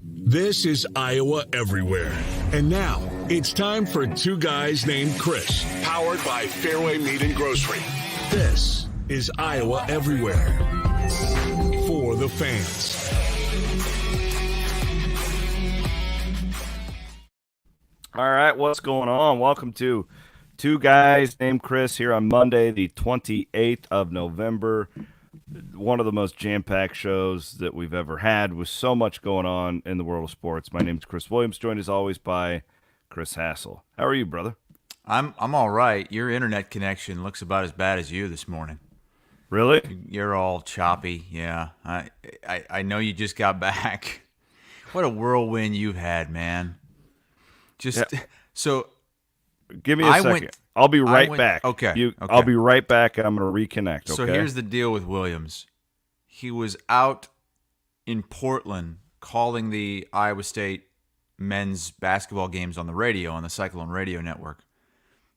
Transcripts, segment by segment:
This is Iowa Everywhere. And now, it's time for Two Guys Named Chris, powered by Fairway Meat and Grocery. This is Iowa Everywhere. For the fans. All right, what's going on? Welcome to Two Guys Named Chris here on Monday, the 28th of November. One of the most jam-packed shows that we've ever had with so much going on in the world of sports. My name is Chris Williams, joined as always by Chris Hassel. How are you, brother? I'm all right. Your internet connection looks about as bad as you this morning. Really? You're all choppy. Yeah. I know you just got back. What a whirlwind you've had, man. So give me a second. I'll be right back. Okay. I'll be right back, and I'm going to reconnect. Okay? So here's the deal with Williams. He was out in Portland calling the Iowa State men's basketball games on the radio, on the Cyclone Radio Network.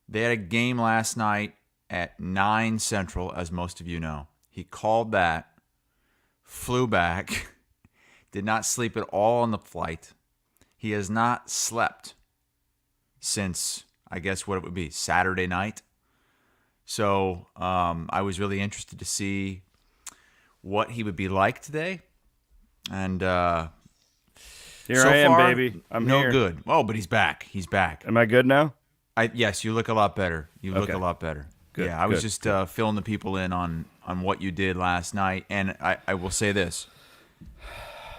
They had a game last night at 9 Central, as most of you know. He called that, flew back, did not sleep at all on the flight. He has not slept since, I guess what it would be, Saturday night. So I was really interested to see what he would be like today. And here so I am, far, baby. I'm no here. good. Oh, but he's back. He's back. Am I good now? Yes, you look a lot better. You look Okay. a lot better. Good, Yeah, I was good, just filling the people in on what you did last night. And I will say this.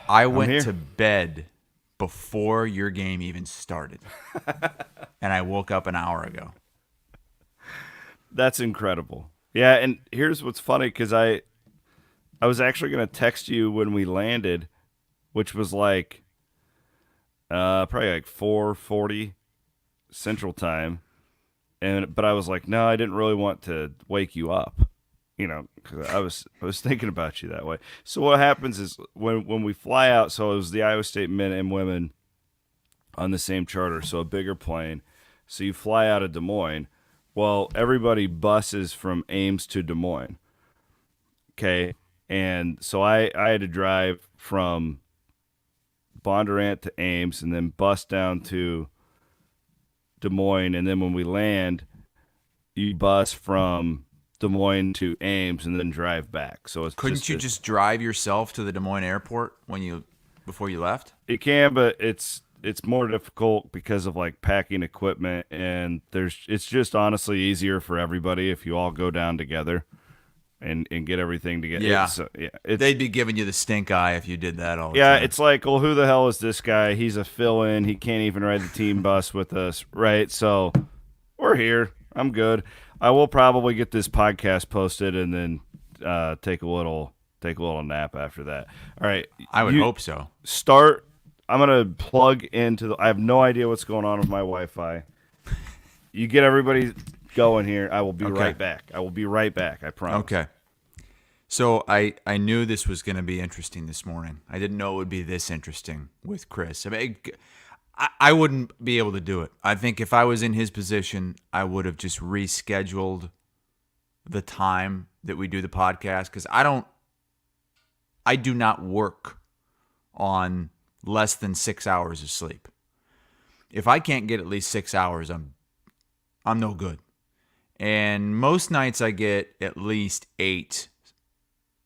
I went to bed before your game even started. And I woke up an hour ago. That's incredible. Yeah, and here's what's funny, because I was actually going to text you when we landed, which was like probably like 4:40 Central Time, but I was like, no, I didn't really want to wake you up, because I was thinking about you that way. So what happens is when we fly out, so it was the Iowa State men and women on the same charter, so a bigger plane. So you fly out of Des Moines. Well, everybody buses from Ames to Des Moines. Okay. And so I had to drive from Bondurant to Ames and then bus down to Des Moines. And then when we land, you bus from Des Moines to Ames and then drive back. So Couldn't you just drive yourself to the Des Moines airport before you left? It can, but it's more difficult because of like packing equipment, and it's just honestly easier for everybody if you all go down together and get everything together. Yeah. They'd be giving you the stink eye if you did that all the time. It's like, well, who the hell is this guy? He's a fill-in. He can't even ride the team bus with us, right? So we're here. I'm good. I will probably get this podcast posted and then take a little nap after that. All right. I would hope so. I'm going to plug into I have no idea what's going on with my Wi-Fi. You get everybody going here. I will be right back. I will be right back. I promise. Okay. So I knew this was going to be interesting this morning. I didn't know it would be this interesting with Chris. I mean, I wouldn't be able to do it. I think if I was in his position, I would have just rescheduled the time that we do the podcast, because I do not work on less than 6 hours of sleep. If I can't get at least 6 hours, I'm no good. And most nights I get at least 8.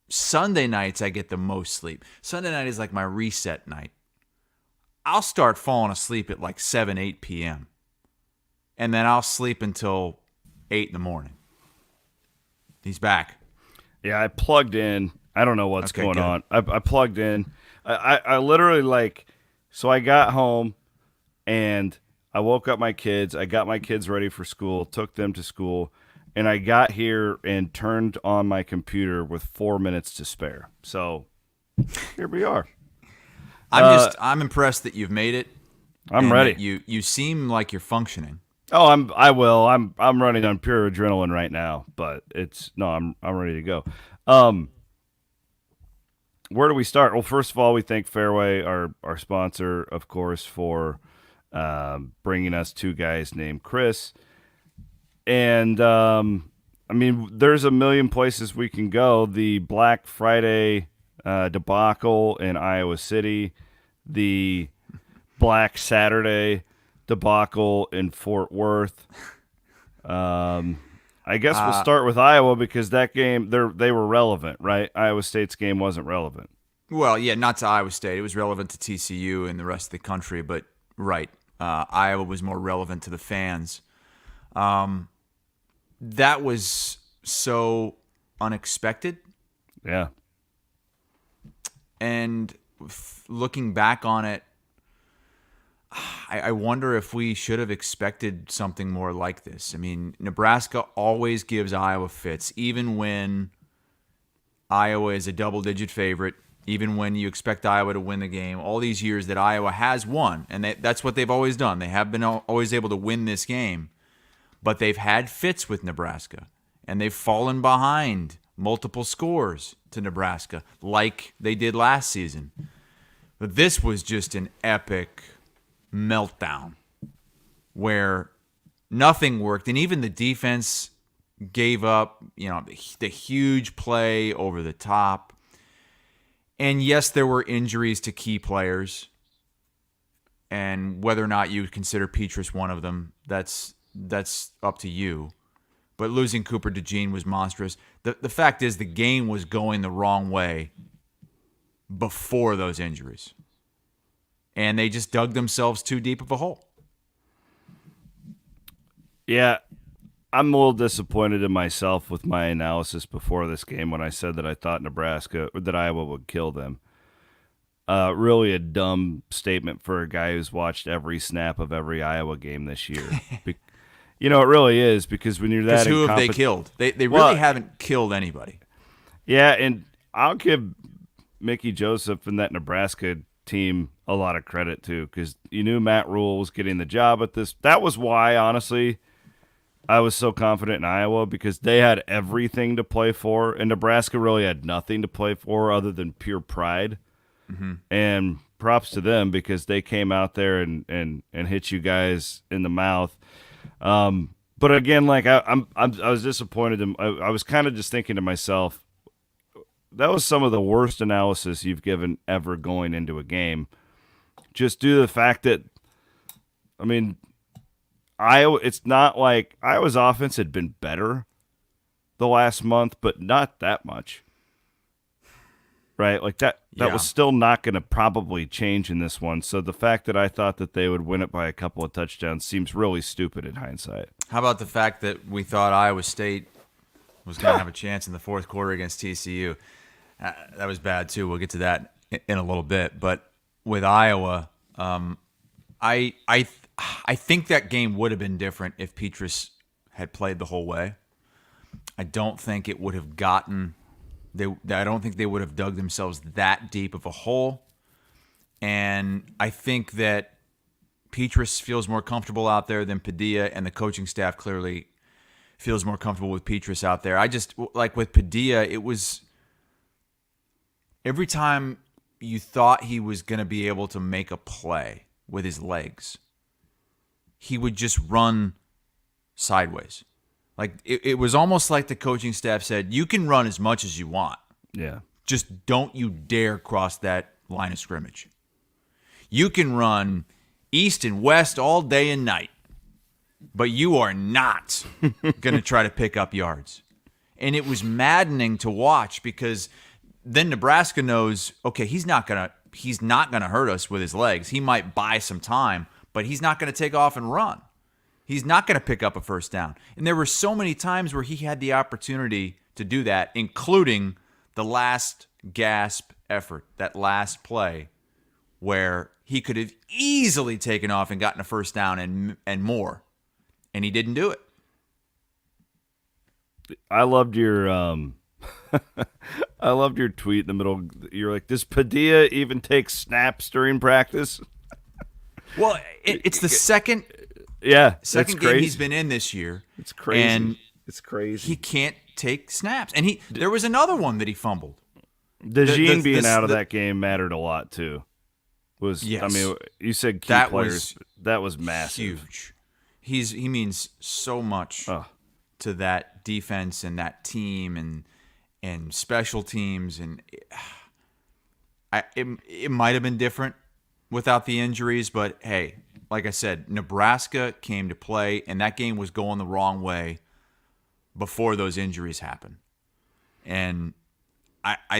Sunday nights I get the most sleep. Sunday night is like my reset night. I'll start falling asleep at like 7, 8 p.m. And then I'll sleep until 8 in the morning. He's back. Yeah, I plugged in. I don't know what's going on. I plugged in. I literally so I got home and I woke up my kids. I got my kids ready for school, took them to school, and I got here and turned on my computer with 4 minutes to spare. So here we are. I'm impressed that you've made it. I'm ready. You seem like you're functioning. Oh, I'm running on pure adrenaline right now, but I'm ready to go. Where do we start? Well, first of all, we thank Fairway, our sponsor, of course, for bringing us Two Guys Named Chris. And, there's a million places we can go. The Black Friday debacle in Iowa City the Black Saturday debacle in Fort Worth. I guess we'll start with Iowa because that game they were relevant, right? Iowa State's game wasn't relevant. Well, yeah, not to Iowa State. It was relevant to TCU and the rest of the country, but right. Iowa was more relevant to the fans. That was so unexpected. Yeah. And looking back on it, I wonder if we should have expected something more like this. I mean, Nebraska always gives Iowa fits, even when Iowa is a double-digit favorite, even when you expect Iowa to win the game. All these years that Iowa has won, and that's what they've always done. They have been always able to win this game, but they've had fits with Nebraska, and they've fallen behind multiple scores to Nebraska, like they did last season. But this was just an epic meltdown where nothing worked, and even the defense gave up, the huge play over the top. And yes, there were injuries to key players, and whether or not you would consider Petrus one of them, that's up to you. But losing Cooper DeJean was monstrous. The fact is the game was going the wrong way before those injuries. And they just dug themselves too deep of a hole. Yeah, I'm a little disappointed in myself with my analysis before this game when I said that I thought that Iowa would kill them. Really a dumb statement for a guy who's watched every snap of every Iowa game this year. It really is, because when you're that who have they killed? They really haven't killed anybody. Yeah, and I'll give Mickey Joseph and that Nebraska team a lot of credit too, because you knew Matt Rule was getting the job at this. That was why, honestly, I was so confident in Iowa, because they had everything to play for, and Nebraska really had nothing to play for other than pure pride. Mm-hmm. And props to them, because they came out there and hit you guys in the mouth. But again, like I was disappointed. I was kind of just thinking to myself, that was some of the worst analysis you've given ever going into a game. Just due to the fact that, I mean, Iowa, it's not like Iowa's offense had been better the last month, but not that much. Right? Like that was still not going to probably change in this one. So the fact that I thought that they would win it by a couple of touchdowns seems really stupid in hindsight. How about the fact that we thought Iowa State was going to have a chance in the fourth quarter against TCU? That was bad too. We'll get to that in a little bit. But with Iowa, I think that game would have been different if Petrus had played the whole way. I don't think it would have gotten. I don't think they would have dug themselves that deep of a hole. And I think that Petrus feels more comfortable out there than Padilla, and the coaching staff clearly feels more comfortable with Petrus out there. I just, like with Padilla, it was every time you thought he was going to be able to make a play with his legs, he would just run sideways. Like it was almost like the coaching staff said, you can run as much as you want. Yeah. Just don't you dare cross that line of scrimmage. You can run east and west all day and night, but you are not going to try to pick up yards. And it was maddening to watch, because then Nebraska knows, okay, he's not going to hurt us with his legs. He might buy some time, but he's not going to take off and run. He's not going to pick up a first down. And there were so many times where he had the opportunity to do that, including the last gasp effort, that last play, where he could have easily taken off and gotten a first down and more. And he didn't do it. I loved your I loved your tweet in the middle. You're like, does Padilla even take snaps during practice? Well, it's the second game he's been in this year. It's crazy. And it's crazy. He can't take snaps. And there was another one that he fumbled. DeJean being out of that game mattered a lot too. Yes. I mean, you said key players. That was massive. Huge. He means so much to that defense and that team and special teams, and it might have been different without the injuries, but hey, like I said, Nebraska came to play, and that game was going the wrong way before those injuries happened. And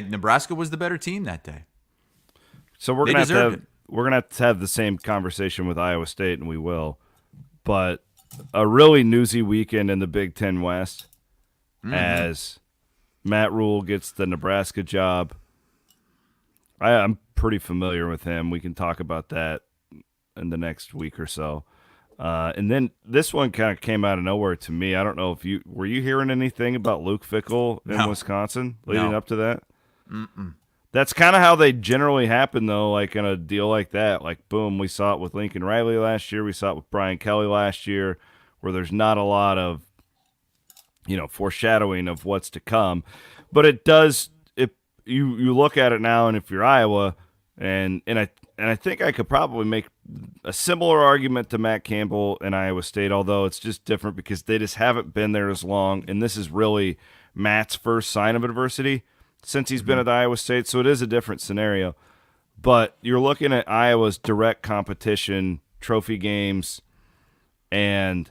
Nebraska was the better team that day. So we're gonna have to have the same conversation with Iowa State, and we will. But a really newsy weekend in the Big Ten West, as Matt Rule gets the Nebraska job. I'm pretty familiar with him. We can talk about that in the next week or so. And then this one kind of came out of nowhere to me. I don't know if you hearing anything about Luke Fickell in Wisconsin leading up to that? Mm-mm. That's kind of how they generally happen, though, like in a deal like that. Like, boom, we saw it with Lincoln Riley last year. We saw it with Brian Kelly last year, where there's not a lot of, foreshadowing of what's to come. But it does, you look at it now, and if you're Iowa, and I think I could probably make a similar argument to Matt Campbell and Iowa State, although it's just different because they just haven't been there as long, and this is really Matt's first sign of adversity since he's been at Iowa State, so it is a different scenario. But you're looking at Iowa's direct competition, trophy games, and,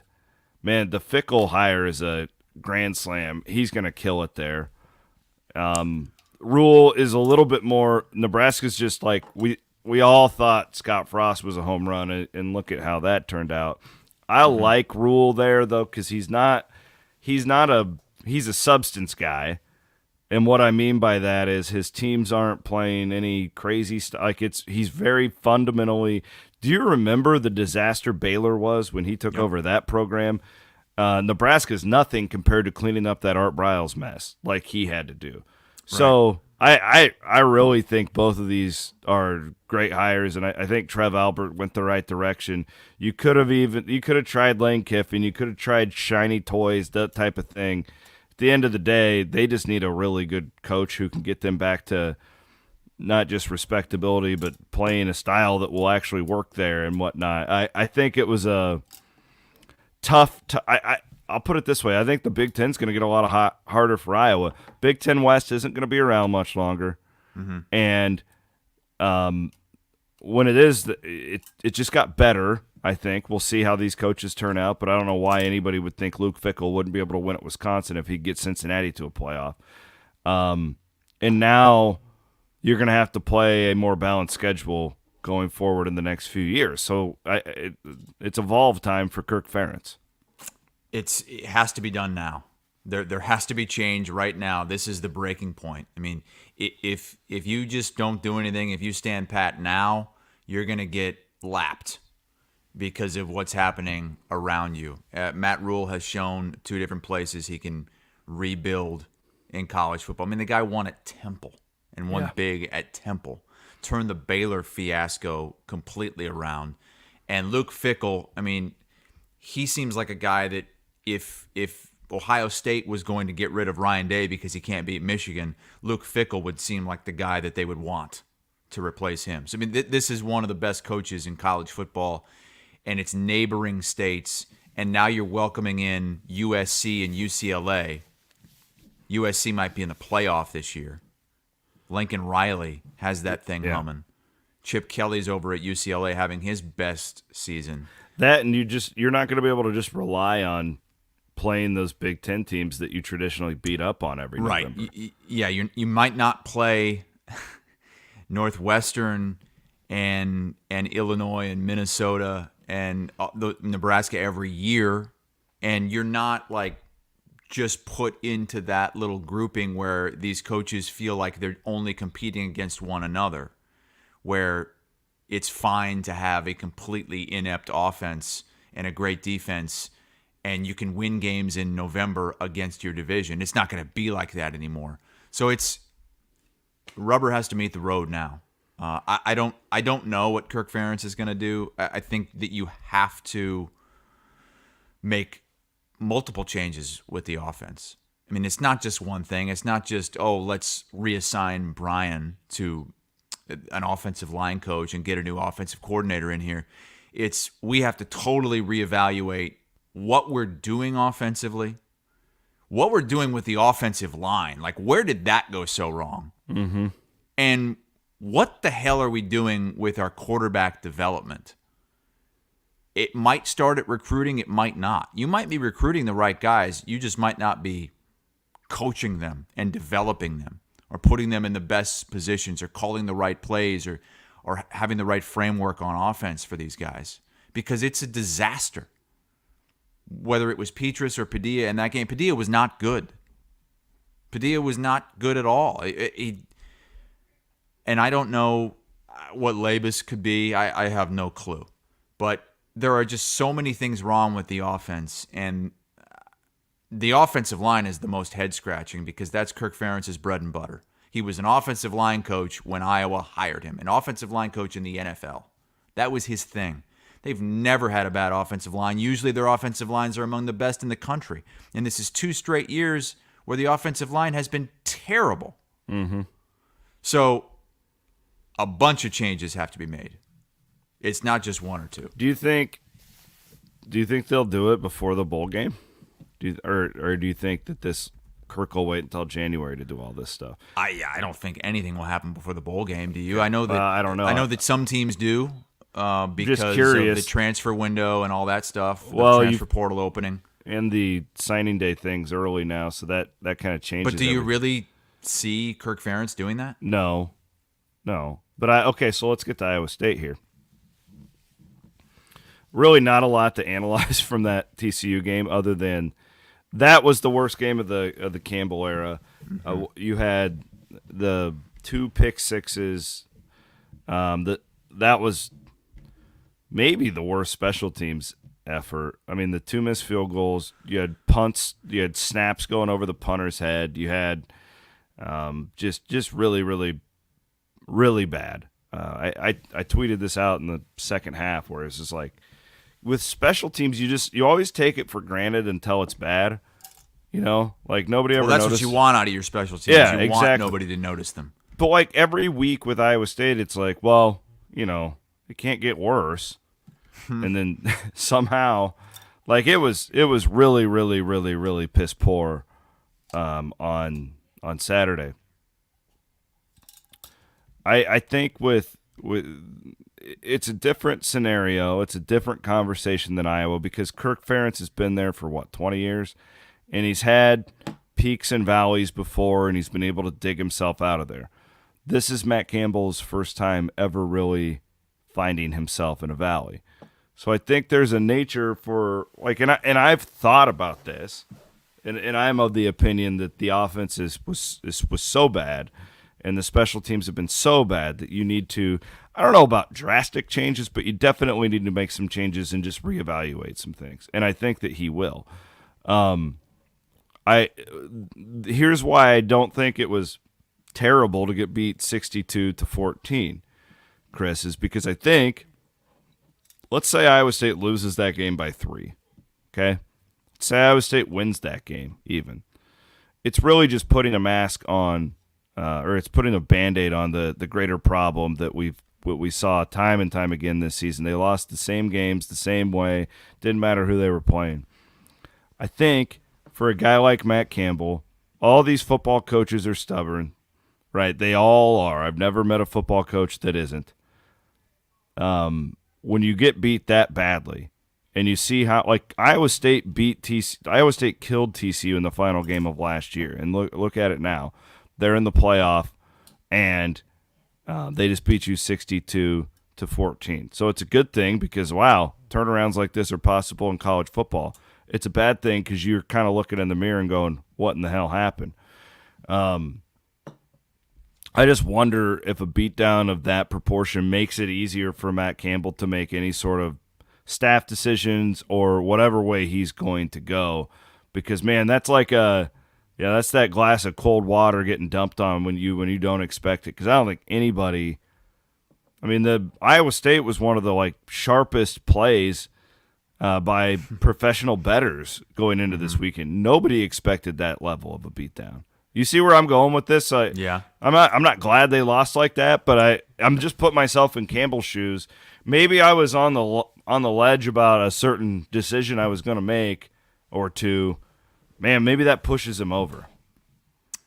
man, the Fickell hire is a grand slam. He's going to kill it there. Rule is a little bit more – Nebraska's just like we all thought Scott Frost was a home run, and look at how that turned out. I like Rule there, though, because he's a substance guy. And what I mean by that is his teams aren't playing any crazy stuff. Like he's very fundamentally. Do you remember the disaster Baylor was when he took over that program? Nebraska's nothing compared to cleaning up that Art Briles mess like he had to do. Right. So I really think both of these are great hires, and I think Trev Albert went the right direction. You could have tried Lane Kiffin, you could have tried shiny toys, that type of thing. At the end of the day, they just need a really good coach who can get them back to not just respectability, but playing a style that will actually work there and whatnot. I think it was a tough I'll put it this way. I think the Big Ten's going to get a lot harder for Iowa. Big Ten West isn't going to be around much longer. Mm-hmm. And when it is, it just got better. I think we'll see how these coaches turn out, but I don't know why anybody would think Luke Fickell wouldn't be able to win at Wisconsin if he gets Cincinnati to a playoff. And now you're going to have to play a more balanced schedule going forward in the next few years. So it's evolve time for Kirk Ferentz. It has to be done now. There has to be change right now. This is the breaking point. I mean, if you just don't do anything, if you stand pat now, you're going to get lapped because of what's happening around you. Matt Rule has shown two different places he can rebuild in college football. I mean, the guy won at Temple and won big at Temple, turned the Baylor fiasco completely around. And Luke Fickell, I mean, he seems like a guy that if Ohio State was going to get rid of Ryan Day because he can't beat Michigan, Luke Fickell would seem like the guy that they would want to replace him. So, I mean, this is one of the best coaches in college football, and it's neighboring states, and now you're welcoming in USC and UCLA. USC might be in the playoff this year. Lincoln Riley has that thing humming. Chip Kelly's over at UCLA having his best season. That, and you're not going to be able to just rely on playing those Big Ten teams that you traditionally beat up on every November. Right. You might not play Northwestern and Illinois and Minnesota and Nebraska every year, and you're not like just put into that little grouping where these coaches feel like they're only competing against one another, where it's fine to have a completely inept offense and a great defense, and you can win games in November against your division. It's not going to be like that anymore. So rubber has to meet the road now. I don't know what Kirk Ferentz is going to do. I think that you have to make multiple changes with the offense. I mean, it's not just one thing. It's not just, let's reassign Brian to an offensive line coach and get a new offensive coordinator in here. We have to totally reevaluate what we're doing offensively, what we're doing with the offensive line. Like, where did that go so wrong? Mm-hmm. And what the hell are we doing with our quarterback development? It might start at recruiting, it might not. You might be recruiting the right guys, you just might not be coaching them and developing them or putting them in the best positions or calling the right plays or having the right framework on offense for these guys, because it's a disaster. Whether it was Petrus or Padilla in that game, Padilla was not good. Padilla was not good at all. And I don't know what Labus could be. I have no clue. But there are just so many things wrong with the offense. And the offensive line is the most head-scratching because that's Kirk Ferentz's bread and butter. He was an offensive line coach when Iowa hired him, an offensive line coach in the NFL. That was his thing. They've never had a bad offensive line. Usually their offensive lines are among the best in the country. And this is 2 straight years where the offensive line has been terrible. Mm-hmm. So a bunch of changes have to be made. It's not just 1 or 2. Do you think they'll do it before the bowl game? Or do you think that this Kirk will wait until January to do all this stuff? I don't think anything will happen before the bowl game. Do you? I know that I don't know. I know that some teams do because of the transfer window and all that stuff. The transfer portal opening and the signing day things early now, so that kind of changes. But do you really see Kirk Ferentz doing that? No. But so let's get to Iowa State here. Really not a lot to analyze from that TCU game other than that was the worst game of the Campbell era. Mm-hmm. You had the 2 pick sixes. That was maybe the worst special teams effort. I mean, the 2 missed field goals. You had punts. You had snaps going over the punter's head. You had just really, really, really bad. I tweeted this out in the second half where it's just like, with special teams, you always take it for granted until it's bad. Like nobody ever noticed. That's what you want out of your special teams. Yeah, you want nobody to notice them. But like every week with Iowa State, it's like, well, it can't get worse. And then somehow, like it was really, really, really, really piss poor on Saturday. I think with it's a different scenario. It's a different conversation than Iowa because Kirk Ferentz has been there for 20 years, and he's had peaks and valleys before, and he's been able to dig himself out of there. This is Matt Campbell's first time ever really finding himself in a valley. So I think there's a nature for and I've thought about this, and I'm of the opinion that the offense was so bad, and the special teams have been so bad that you need to. I don't know about drastic changes, but you definitely need to make some changes and just reevaluate some things. And I think that he will. Here's why I don't think it was terrible to get beat 62-14, Chris, is because I think, let's say Iowa State loses that game by 3, okay? Let's say Iowa State wins that game even. It's really just putting a mask on, or it's putting a Band-Aid on the greater problem that we saw time and time again this season. They lost the same games the same way. Didn't matter who they were playing. I think for a guy like Matt Campbell, all these football coaches are stubborn, right? They all are. I've never met a football coach that isn't. When you get beat that badly, and you see how Iowa State Iowa State killed TCU in the final game of last year, and look at it now. They're in the playoff, and they just beat you 62-14. So it's a good thing because, wow, turnarounds like this are possible in college football. It's a bad thing because you're kind of looking in the mirror and going, what in the hell happened? I just wonder if a beatdown of that proportion makes it easier for Matt Campbell to make any sort of staff decisions or whatever way he's going to go. Because, man, that's that's that glass of cold water getting dumped on when you don't expect it. Because I don't think anybody – I mean, the Iowa State was one of the, sharpest plays by professional bettors going into this weekend. Nobody expected that level of a beatdown. You see where I'm going with this? Yeah. I'm not glad they lost like that, but I'm just putting myself in Campbell's shoes. Maybe I was on the ledge about a certain decision I was going to make or two. Man, maybe that pushes him over.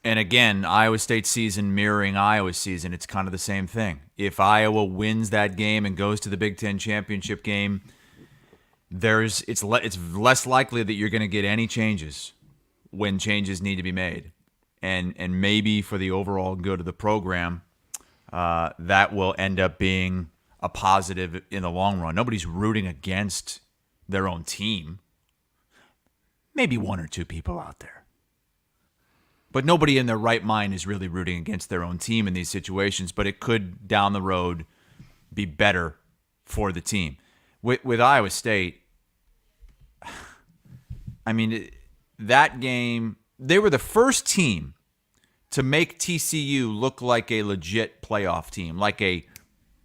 And again, Iowa State season mirroring Iowa season, it's kind of the same thing. If Iowa wins that game and goes to the Big Ten championship game, it's less likely that you're going to get any changes when changes need to be made. And maybe for the overall good of the program, that will end up being a positive in the long run. Nobody's rooting against their own team. Maybe one or two people out there. But nobody in their right mind is really rooting against their own team in these situations, but it could, down the road, be better for the team. With Iowa State, I mean, that game, they were the first team to make TCU look like a legit playoff team, like a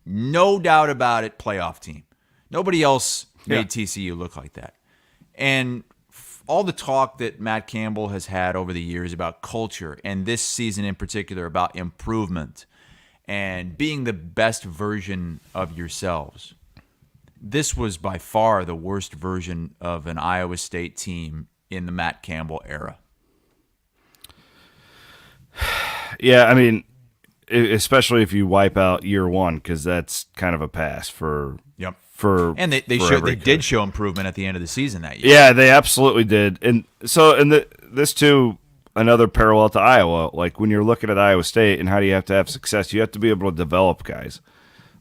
no doubt about it playoff team. Nobody else made TCU look like that. And all the talk that Matt Campbell has had over the years about culture, and this season in particular about improvement and being the best version of yourselves, this was by far the worst version of an Iowa State team in the Matt Campbell era. Yeah, I mean, especially if you wipe out year one, because that's kind of a pass for. Yep. And they did show improvement at the end of the season that year. Yeah, they absolutely did. And so, this too, another parallel to Iowa. Like when you're looking at Iowa State and how do you have to have success, you have to be able to develop guys.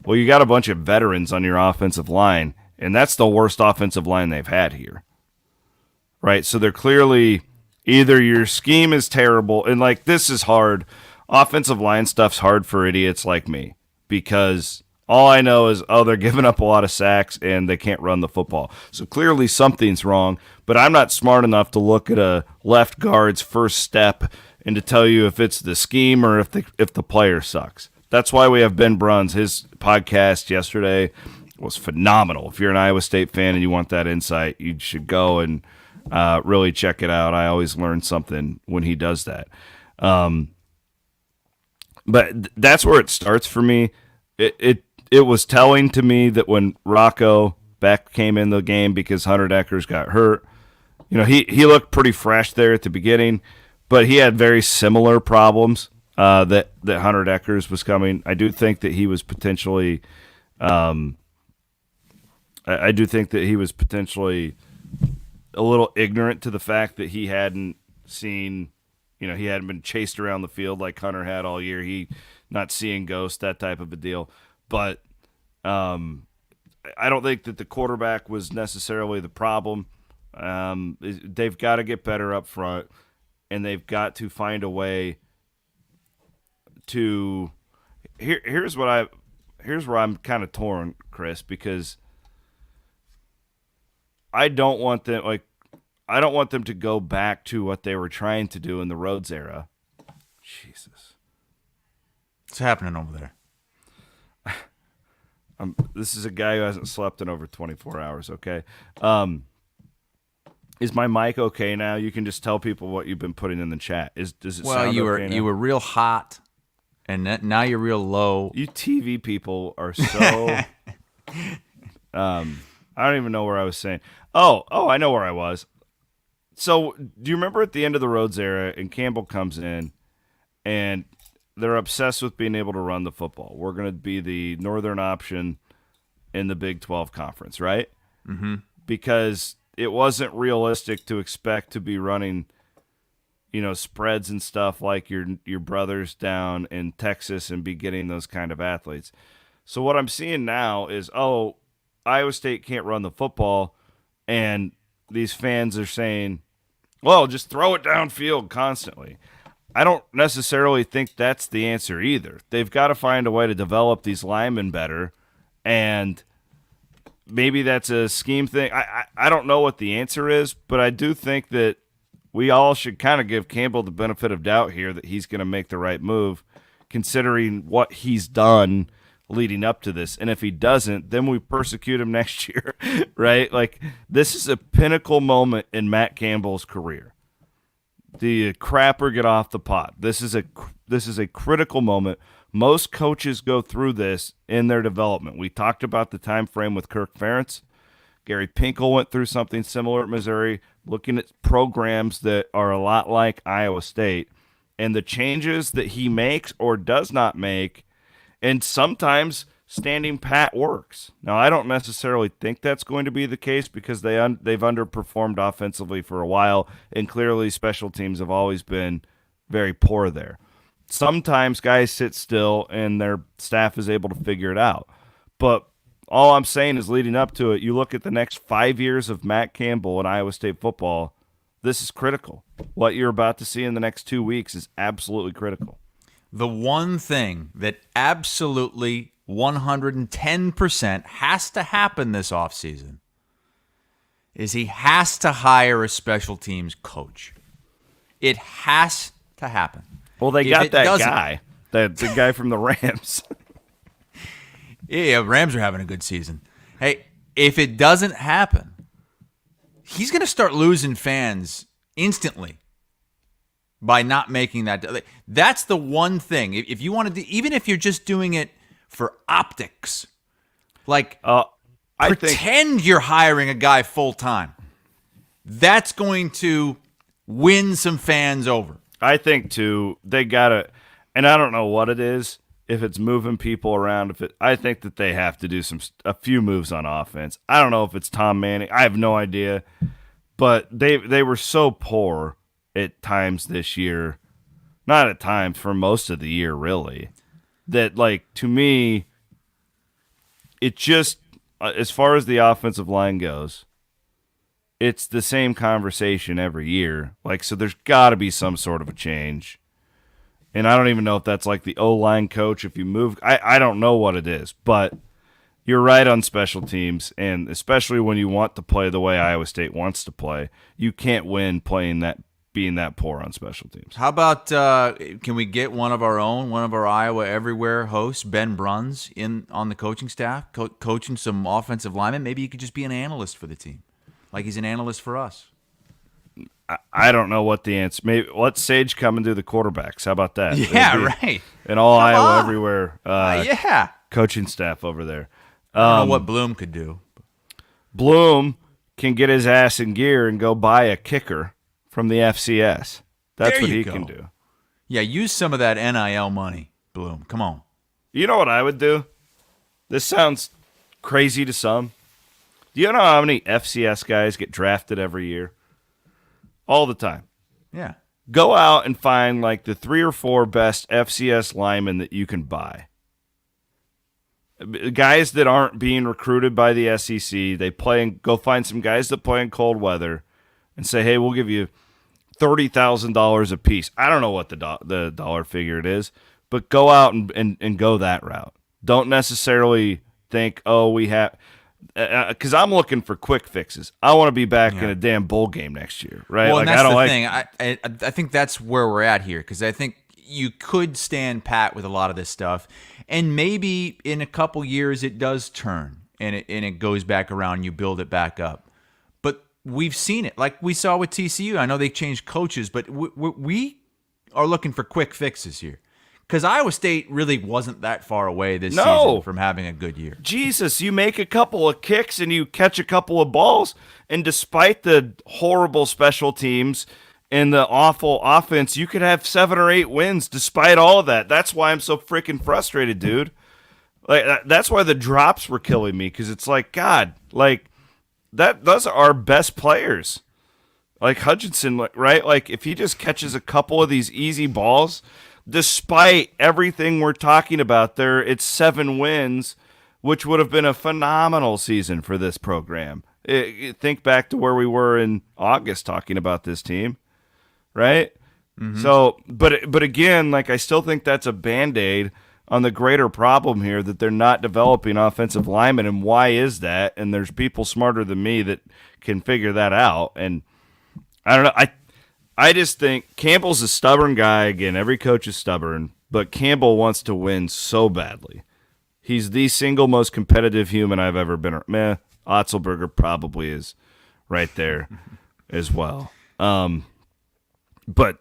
Well, you got a bunch of veterans on your offensive line, and that's the worst offensive line they've had here. Right? So they're clearly either your scheme is terrible, and like this is hard. Offensive line stuff's hard for idiots like me because all I know is, they're giving up a lot of sacks and they can't run the football. So clearly something's wrong, but I'm not smart enough to look at a left guard's first step and to tell you if it's the scheme or if the player sucks. That's why we have Ben Bruns. His podcast yesterday was phenomenal. If you're an Iowa State fan and you want that insight, you should go and really check it out. I always learn something when he does that. But that's where it starts for me. It was telling to me that when Rocco Beck came in the game because Hunter Deckers got hurt, he looked pretty fresh there at the beginning, but he had very similar problems that Hunter Deckers was coming. I do think that he was potentially a little ignorant to the fact that he hadn't seen, he hadn't been chased around the field like Hunter had all year. He not seeing ghosts, that type of a deal. But I don't think that the quarterback was necessarily the problem. They've got to get better up front, and they've got to find a way to. Here's where I'm kind of torn, Chris, because I don't want them to go back to what they were trying to do in the Rhodes era. Jesus, what's happening over there? This is a guy who hasn't slept in over 24 hours, okay? Is my mic okay now? You can just tell people what you've been putting in the chat. Does it sound okay now? You were real hot, and now you're real low. You TV people are so... I don't even know where I was saying. Oh, I know where I was. So do you remember at the end of the Rhodes era, and Campbell comes in, and... they're obsessed with being able to run the football. We're going to be the northern option in the Big 12 conference, right? Mm-hmm. Because it wasn't realistic to expect to be running, spreads and stuff like your brothers down in Texas and be getting those kind of athletes. So what I'm seeing now is, Iowa State can't run the football, and these fans are saying, well, just throw it downfield constantly. I don't necessarily think that's the answer either. They've got to find a way to develop these linemen better, and maybe that's a scheme thing. I don't know what the answer is, but I do think that we all should kind of give Campbell the benefit of doubt here that he's going to make the right move, considering what he's done leading up to this. And if he doesn't, then we persecute him next year, right? Like, this is a pinnacle moment in Matt Campbell's career. The crapper get off the pot. This is a critical moment. Most coaches go through this in their development. We talked about the time frame with Kirk Ferentz. Gary Pinkel went through something similar at Missouri, looking at programs that are a lot like Iowa State. and the changes that he makes or does not make, and sometimes standing pat works. Now, I don't necessarily think that's going to be the case because they've underperformed offensively for a while, and clearly special teams have always been very poor there. Sometimes guys sit still and their staff is able to figure it out. But all I'm saying is leading up to it, you look at the next 5 years of Matt Campbell in Iowa State football, this is critical. What you're about to see in the next 2 weeks is absolutely critical. The one thing that absolutely 110% has to happen this offseason is he has to hire a special teams coach. It has to happen. Well, they got that guy, the guy from the Rams. Yeah, Rams are having a good season. Hey, if it doesn't happen, he's going to start losing fans instantly by not making that. That's the one thing. If you want to, even if you're just doing it for optics, pretend you're hiring a guy full time. That's going to win some fans over. I think too. They gotta, and I don't know what it is. If it's moving people around, I think that they have to do a few moves on offense. I don't know if it's Tom Manning. I have no idea, but they were so poor at times this year. Not at times, for most of the year, really. That, to me, it just, as far as the offensive line goes, it's the same conversation every year. So there's got to be some sort of a change. And I don't even know if that's the O-line coach. If you move, I don't know what it is. But you're right on special teams, and especially when you want to play the way Iowa State wants to play, you can't win being that poor on special teams. How about can we get one of our Iowa Everywhere hosts, Ben Bruns, on the coaching staff, coaching some offensive linemen? Maybe he could just be an analyst for the team, like he's an analyst for us. I don't know what the answer. Maybe let Sage come and do the quarterbacks. How about that? Yeah, right. And all Iowa Everywhere yeah. coaching staff over there. I don't know what Bloom could do. Bloom can get his ass in gear and go buy a kicker from the FCS. That's what he can do. Yeah, use some of that NIL money, Bloom. Come on. You know what I would do? This sounds crazy to some. Do you know how many FCS guys get drafted every year? All the time. Yeah. Go out and find the 3 or 4 best FCS linemen that you can buy. Guys that aren't being recruited by the SEC. Go find some guys that play in cold weather and say, hey, we'll give you $30,000 a piece. I don't know what the dollar figure it is, but go out and go that route. Don't necessarily think, we have... Because I'm looking for quick fixes. I want to be back in a damn bowl game next year, right? Well, and that's the thing. I think that's where we're at here, because I think you could stand pat with a lot of this stuff, and maybe in a couple years it does turn, and it goes back around, and you build it back up. But we've seen it, like we saw with TCU. I know they changed coaches, but we are looking for quick fixes here. Because Iowa State really wasn't that far away this season from having a good year. Jesus, you make a couple of kicks and you catch a couple of balls, and despite the horrible special teams and the awful offense, you could have 7 or 8 wins despite all of that. That's why I'm so freaking frustrated, dude. That's why the drops were killing me, because it's God, those are our best players. Hutchinson, right? If he just catches a couple of these easy balls, despite everything we're talking about there, it's 7 wins, which would have been a phenomenal season for this program. Think back to where we were in August talking about this team, right? Mm-hmm. So, but again, I still think that's a Band-Aid on the greater problem here, that they're not developing offensive linemen. And why is that? And there's people smarter than me that can figure that out. And I don't know. I just think Campbell's a stubborn guy. Again, every coach is stubborn, but Campbell wants to win so badly. He's the single most competitive human I've ever been. Otzelberger probably is right there as well. But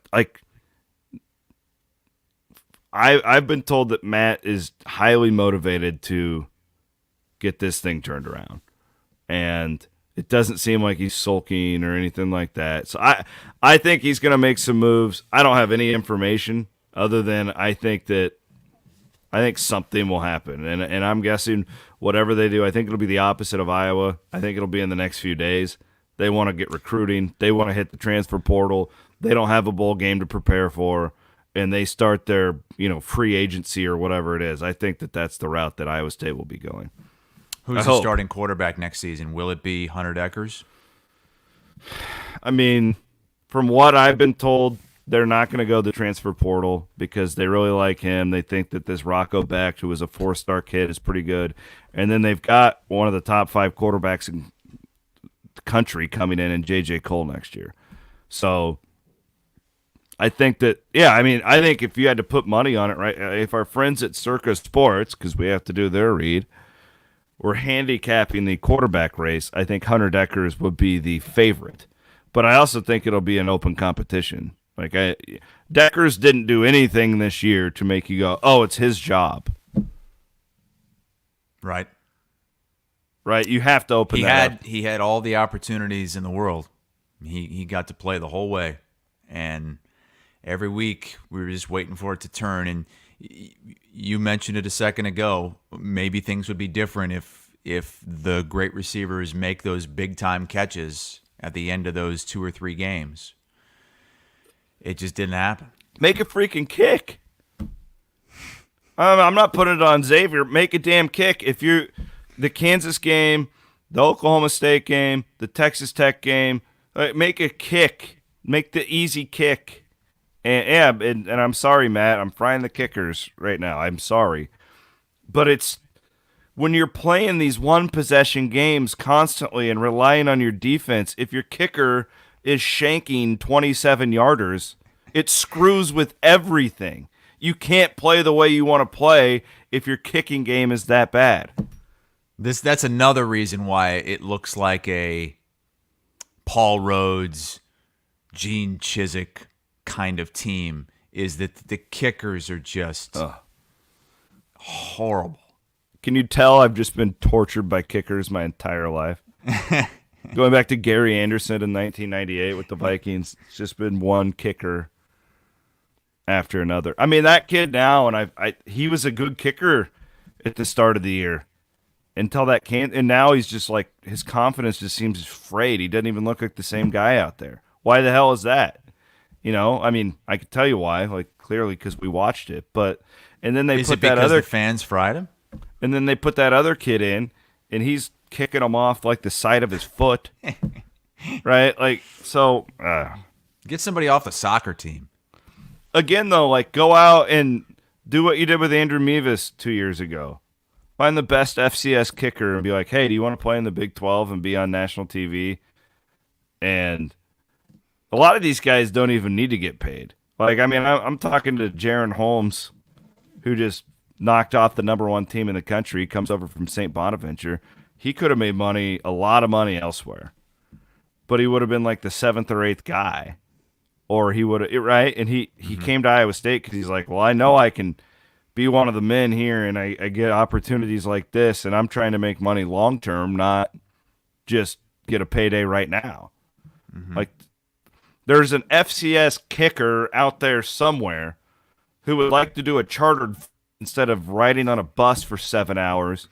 I've been told that Matt is highly motivated to get this thing turned around. And It doesn't seem like he's sulking or anything like that. So I think he's going to make some moves. I don't have any information other than I think something will happen. And I'm guessing whatever they do, I think it'll be the opposite of Iowa. I think it'll be in the next few days. They want to get recruiting. They want to hit the transfer portal. They don't have a bowl game to prepare for, and they start their, free agency or whatever it is. I think that's the route that Iowa State will be going. Who's the starting quarterback next season? Will it be Hunter Dekkers? I mean, from what I've been told, they're not going to go the transfer portal because they really like him. They think that this Rocco Becht, who was a 4-star kid, is pretty good. And then they've got one of the top 5 quarterbacks in the country coming in J.J. Cole next year. So I think that, I think if you had to put money on it, right, if our friends at Circa Sports, because we have to do their read, we're handicapping the quarterback race, I think Hunter Dekkers would be the favorite. But I also think it'll be an open competition. Like Dekkers didn't do anything this year to make you go, oh, it's his job. Right. Right. You have to open that up. He had all the opportunities in the world. He got to play the whole way. And every week we were just waiting for it to turn. And you mentioned it a second ago. Maybe things would be different if the great receivers make those big-time catches at the end of those 2 or 3 games. It just didn't happen. Make a freaking kick. I'm not putting it on Xavier. Make a damn kick. If you're the Kansas game, the Oklahoma State game, the Texas Tech game, make a kick. Make the easy kick. And I'm sorry, Matt. I'm frying the kickers right now. I'm sorry. But it's when you're playing these one-possession games constantly and relying on your defense, if your kicker is shanking 27-yarders, it screws with everything. You can't play the way you want to play if your kicking game is that bad. That's another reason why it looks like a Paul Rhodes, Gene Chizik kind of team, is that the kickers are just horrible. Can you tell I've just been tortured by kickers my entire life? Going back to Gary Anderson in 1998 with the Vikings, it's just been one kicker after another. I mean, that kid now, and he was a good kicker at the start of the year until that and now he's just like, his confidence just seems frayed. He doesn't even look like the same guy out there. Why the hell is that? I mean, I could tell you why, like clearly because we watched it, and then they put that other the fans fried him, and then they put that other kid in, and he's kicking him off like the side of his foot, right? Like, so get somebody off the soccer team. Again, though, like go out and do what you did with Andrew Mevis 2 years ago. Find the best FCS kicker and be like, hey, do you want to play in the Big 12 and be on national TV? And a lot of these guys don't even need to get paid. Like, I mean, I'm talking to Jaron Holmes, who just knocked off the number 1 team in the country, comes over from St. Bonaventure. He could have made a lot of money elsewhere, but he would have been like the 7th or 8th guy, or he would have, right? And he came to Iowa State because he's like, well, I know I can be one of the men here, and I get opportunities like this, and I'm trying to make money long term, not just get a payday right now. Mm-hmm. Like, there's an FCS kicker out there somewhere who would like to do a chartered instead of riding on a bus for 7 hours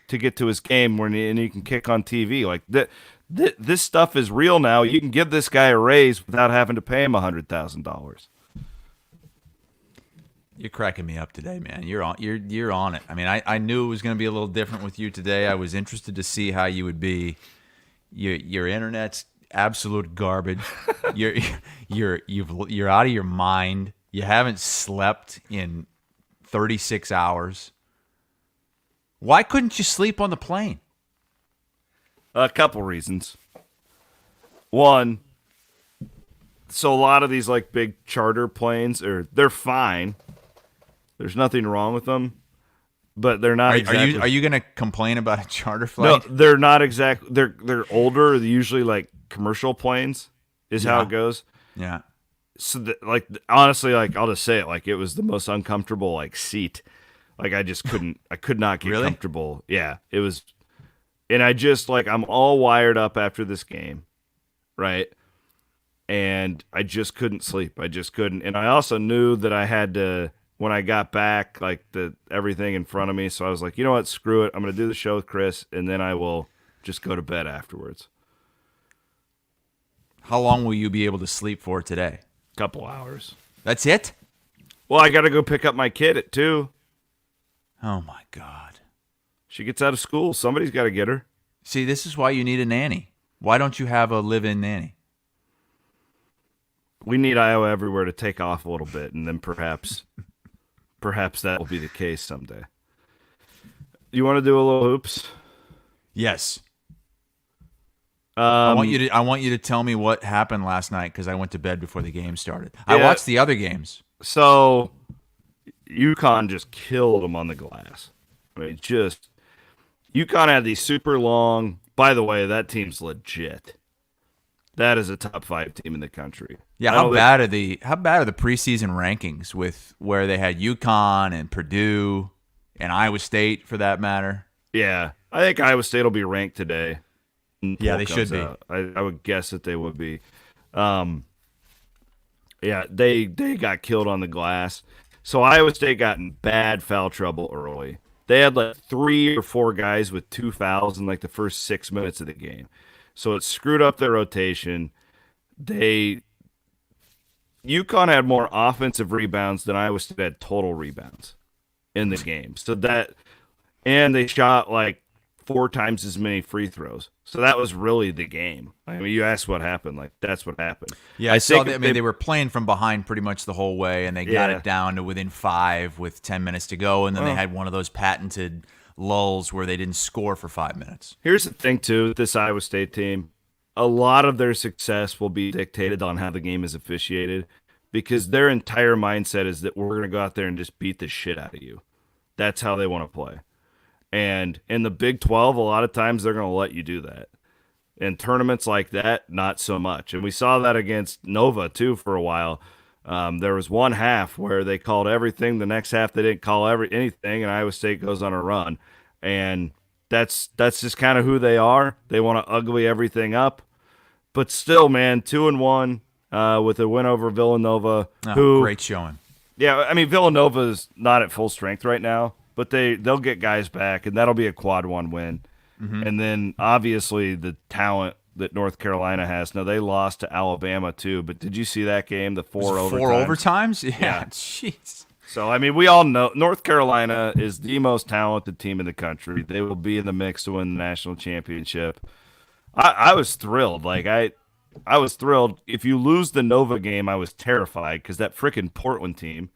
to get to his game and he can kick on TV. Like, this stuff is real now. You can give this guy a raise without having to pay him $100,000. You're cracking me up today, man. You're on it. I mean, I knew it was going to be a little different with you today. I was interested to see how you would be. Your internet's absolute garbage. You're out of your mind. You haven't slept in 36 hours. Why couldn't you sleep on the plane? A couple reasons. One, so a lot of these like big charter planes they're fine. There's nothing wrong with them, but they're not. Are you going to complain about a charter flight? No, they're not exactly. They're older. They're usually like commercial planes. Is how it goes. Yeah. So honestly, like I'll just say it, like it was the most uncomfortable like seat. Like I just couldn't. I could not get really? comfortable. Yeah, it was. And I just, like, I'm all wired up after this game, right? And I just couldn't sleep. I just couldn't. And I also knew that I had to, when I got back, like, everything in front of me. So I was like, you know what? Screw it. I'm going to do the show with Chris, and then I will just go to bed afterwards. How long will you be able to sleep for today? Couple hours. That's it? Well, I got to go pick up my kid at 2. Oh, my God. She gets out of school. Somebody's got to get her. See, this is why you need a nanny. Why don't you have a live-in nanny? We need Iowa everywhere to take off a little bit, and then perhaps that will be the case someday. You want to do a little hoops? Yes. I want you to tell me what happened last night because I went to bed before the game started. I watched the other games. So UConn just killed them on the glass. I mean, UConn had these super long. By the way, that team's legit. That is a top 5 team in the country. Yeah, how bad are the preseason rankings with where they had UConn and Purdue and Iowa State for that matter? Yeah, I think Iowa State will be ranked today. Yeah, they should be. I would guess that they would be. Yeah, they got killed on the glass. So Iowa State got in bad foul trouble early. They had like 3 or 4 guys with 2 fouls in like the first 6 minutes of the game. So it screwed up their rotation. UConn had more offensive rebounds than Iowa State had total rebounds in the game. And they shot like 4 times as many free throws. So that was really the game. I mean, you asked what happened. Like, that's what happened. Yeah, I saw that. I mean, they were playing from behind pretty much the whole way, and they got it down to within 5 with 10 minutes to go, and then they had one of those patented lulls where they didn't score for 5 minutes. Here's the thing, too, this Iowa State team. A lot of their success will be dictated on how the game is officiated because their entire mindset is that we're going to go out there and just beat the shit out of you. That's how they want to play. And in the Big 12, a lot of times they're going to let you do that. In tournaments like that, not so much. And we saw that against Nova, too, for a while. There was one half where they called everything. The next half, they didn't call anything, and Iowa State goes on a run. And that's just kind of who they are. They want to ugly everything up. But still, man, 2-1 with a win over Villanova. Great showing. Yeah, I mean, Villanova's not at full strength right now. But they'll get guys back, and that'll be a quad 1 win. Mm-hmm. And then, obviously, the talent that North Carolina has. Now, they lost to Alabama, too. But did you see that game, the 4 overtimes? 4 overtimes? Yeah. Jeez. So, I mean, we all know North Carolina is the most talented team in the country. They will be in the mix to win the national championship. I was thrilled. Like, I was thrilled. If you lose the Nova game, I was terrified because that freaking Portland team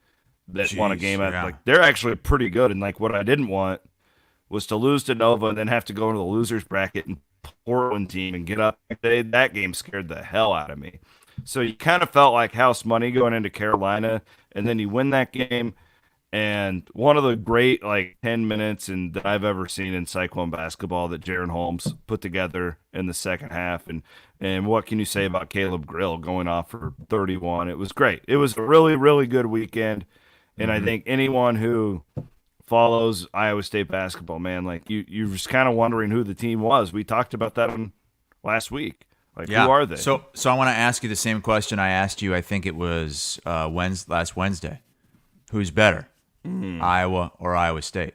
that won a game like they're actually pretty good, and like what I didn't want was to lose to Nova and then have to go into the losers bracket and Portland team and get up. That game scared the hell out of me. So you kind of felt like house money going into Carolina, and then you win that game. And one of the great 10 minutes that I've ever seen in Cyclone basketball that Jaron Holmes put together in the second half. And what can you say about Caleb Grill going off for 31? It was great. It was a really, really good weekend. And I think anyone who follows Iowa State basketball, man, like you're just kind of wondering who the team was. We talked about that last week. Who are they? So I want to ask you the same question I asked you. I think it was last Wednesday. Who's better, Iowa or Iowa State?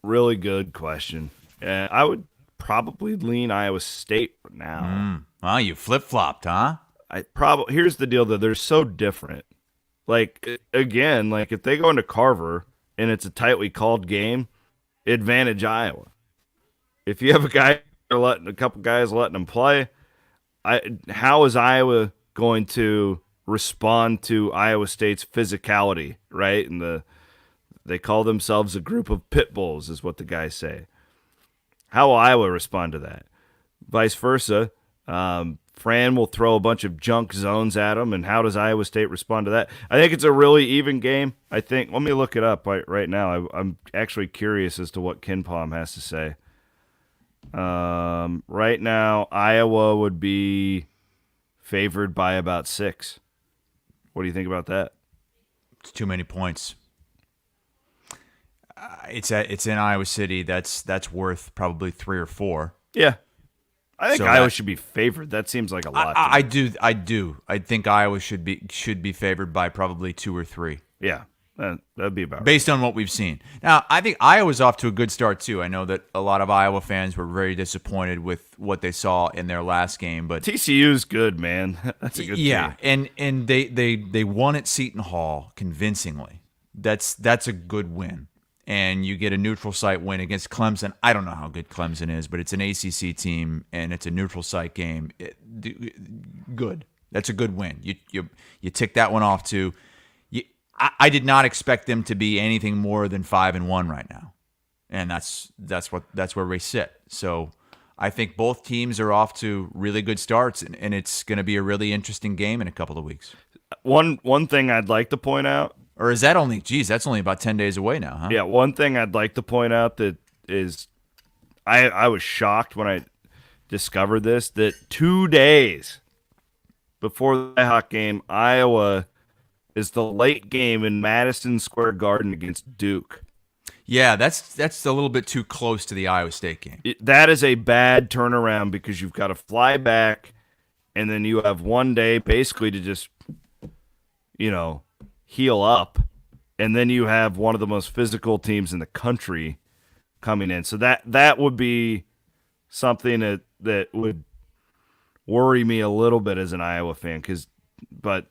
Really good question. I would probably lean Iowa State now. Well, you flip-flopped, huh? Here's the deal, though. They're so different. Again, if they go into Carver and it's a tightly called game, advantage Iowa. If you have a couple guys letting them play, how is Iowa going to respond to Iowa State's physicality, right? And they call themselves a group of pit bulls, is what the guys say. How will Iowa respond to that? Vice versa. Fran will throw a bunch of junk zones at them, and how does Iowa State respond to that? I think it's a really even game. Let me look it up right now. I'm actually curious as to what KenPom has to say. Right now, Iowa would be favored by about 6. What do you think about that? It's too many points. It's in Iowa City. That's worth probably 3 or 4. Yeah. I think So Iowa should be favored. That seems like a lot. to I me. do. I think Iowa should be favored by probably 2 or 3. Yeah. That'd be about right. Based on what we've seen. Now, I think Iowa's off to a good start, too. I know that a lot of Iowa fans were very disappointed with what they saw in their last game. But TCU's good, man. That's a good team. and they won at Seton Hall convincingly. That's a good win. And you get a neutral site win against Clemson. I don't know how good Clemson is, but it's an ACC team, and it's a neutral site game. Good. That's a good win. You tick that one off, too. I did not expect them to be anything more than 5-1 right now, and that's where we sit. So I think both teams are off to really good starts, and it's going to be a really interesting game in a couple of weeks. One thing I'd like to point out, or is that only? Geez, that's only about 10 days away now, huh? Yeah, one thing I'd like to point out that is, I was shocked when I discovered this, that 2 days before the Hawk game, Iowa is the late game in Madison Square Garden against Duke. Yeah, that's a little bit too close to the Iowa State game. That is a bad turnaround because you've got to fly back, and then you have 1 day basically to just, heal up, and then you have one of the most physical teams in the country coming in. So that would be something that would worry me a little bit as an Iowa fan, but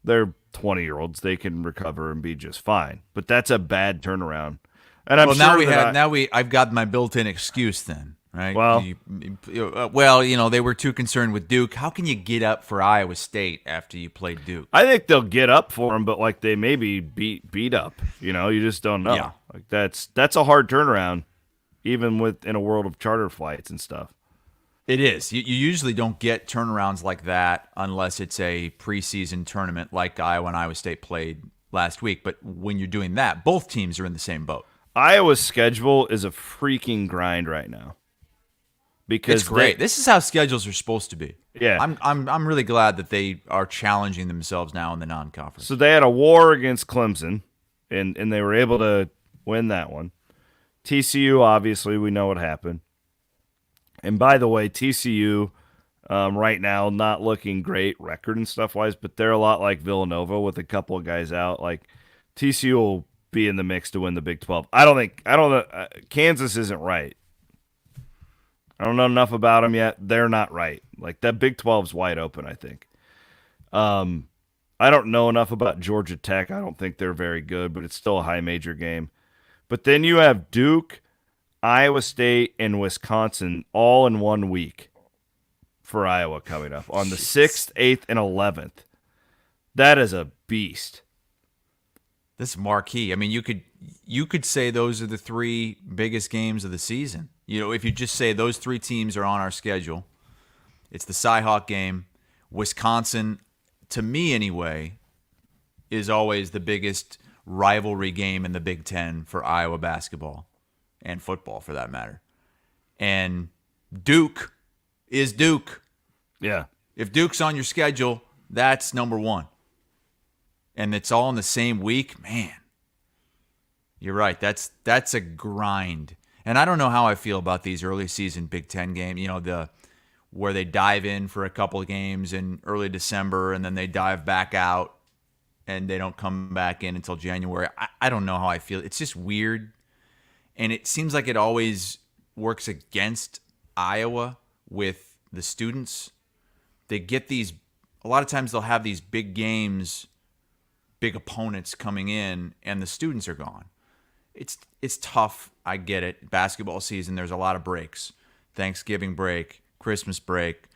they're 20-year-olds. They can recover and be just fine. But that's a bad turnaround. And I'm I've got my built-in excuse then, right? Well, they were too concerned with Duke. How can you get up for Iowa State after you played Duke? I think they'll get up for them, but they may be beat up. You just don't know. Yeah. That's a hard turnaround, even in a world of charter flights and stuff. It is. You usually don't get turnarounds like that unless it's a preseason tournament like Iowa and Iowa State played last week. But when you're doing that, both teams are in the same boat. Iowa's schedule is a freaking grind right now. Because it's great. This is how schedules are supposed to be. Yeah. I'm really glad that they are challenging themselves now in the non-conference. So they had a war against Clemson, and they were able to win that one. TCU, obviously, we know what happened. And by the way, TCU right now not looking great record and stuff-wise, but they're a lot like Villanova with a couple of guys out. TCU will be in the mix to win the Big 12. I don't know. Kansas isn't right. I don't know enough about them yet. They're not right. That Big 12's wide open, I think. I don't know enough about Georgia Tech. I don't think they're very good, but it's still a high major game. But then you have Duke, Iowa State, and Wisconsin all in 1 week for Iowa coming up on the 6th, 8th, and 11th. That is a beast. This is marquee. I mean, you could say those are the 3 biggest games of the season. If you just say those 3 teams are on our schedule, it's the Cy-Hawk game. Wisconsin, to me anyway, is always the biggest rivalry game in the Big Ten for Iowa basketball and football, for that matter. And Duke is Duke. Yeah. If Duke's on your schedule, that's number 1. And it's all in the same week, man. You're right. That's a grind. And I don't know how I feel about these early season Big Ten games. Where they dive in for a couple of games in early December and then they dive back out and they don't come back in until January. I don't know how I feel. It's just weird. And it seems like it always works against Iowa with the students. They get a lot of times they'll have these big games, big opponents coming in, and the students are gone. It's tough. I get it. Basketball season, there's a lot of breaks. Thanksgiving break, Christmas break.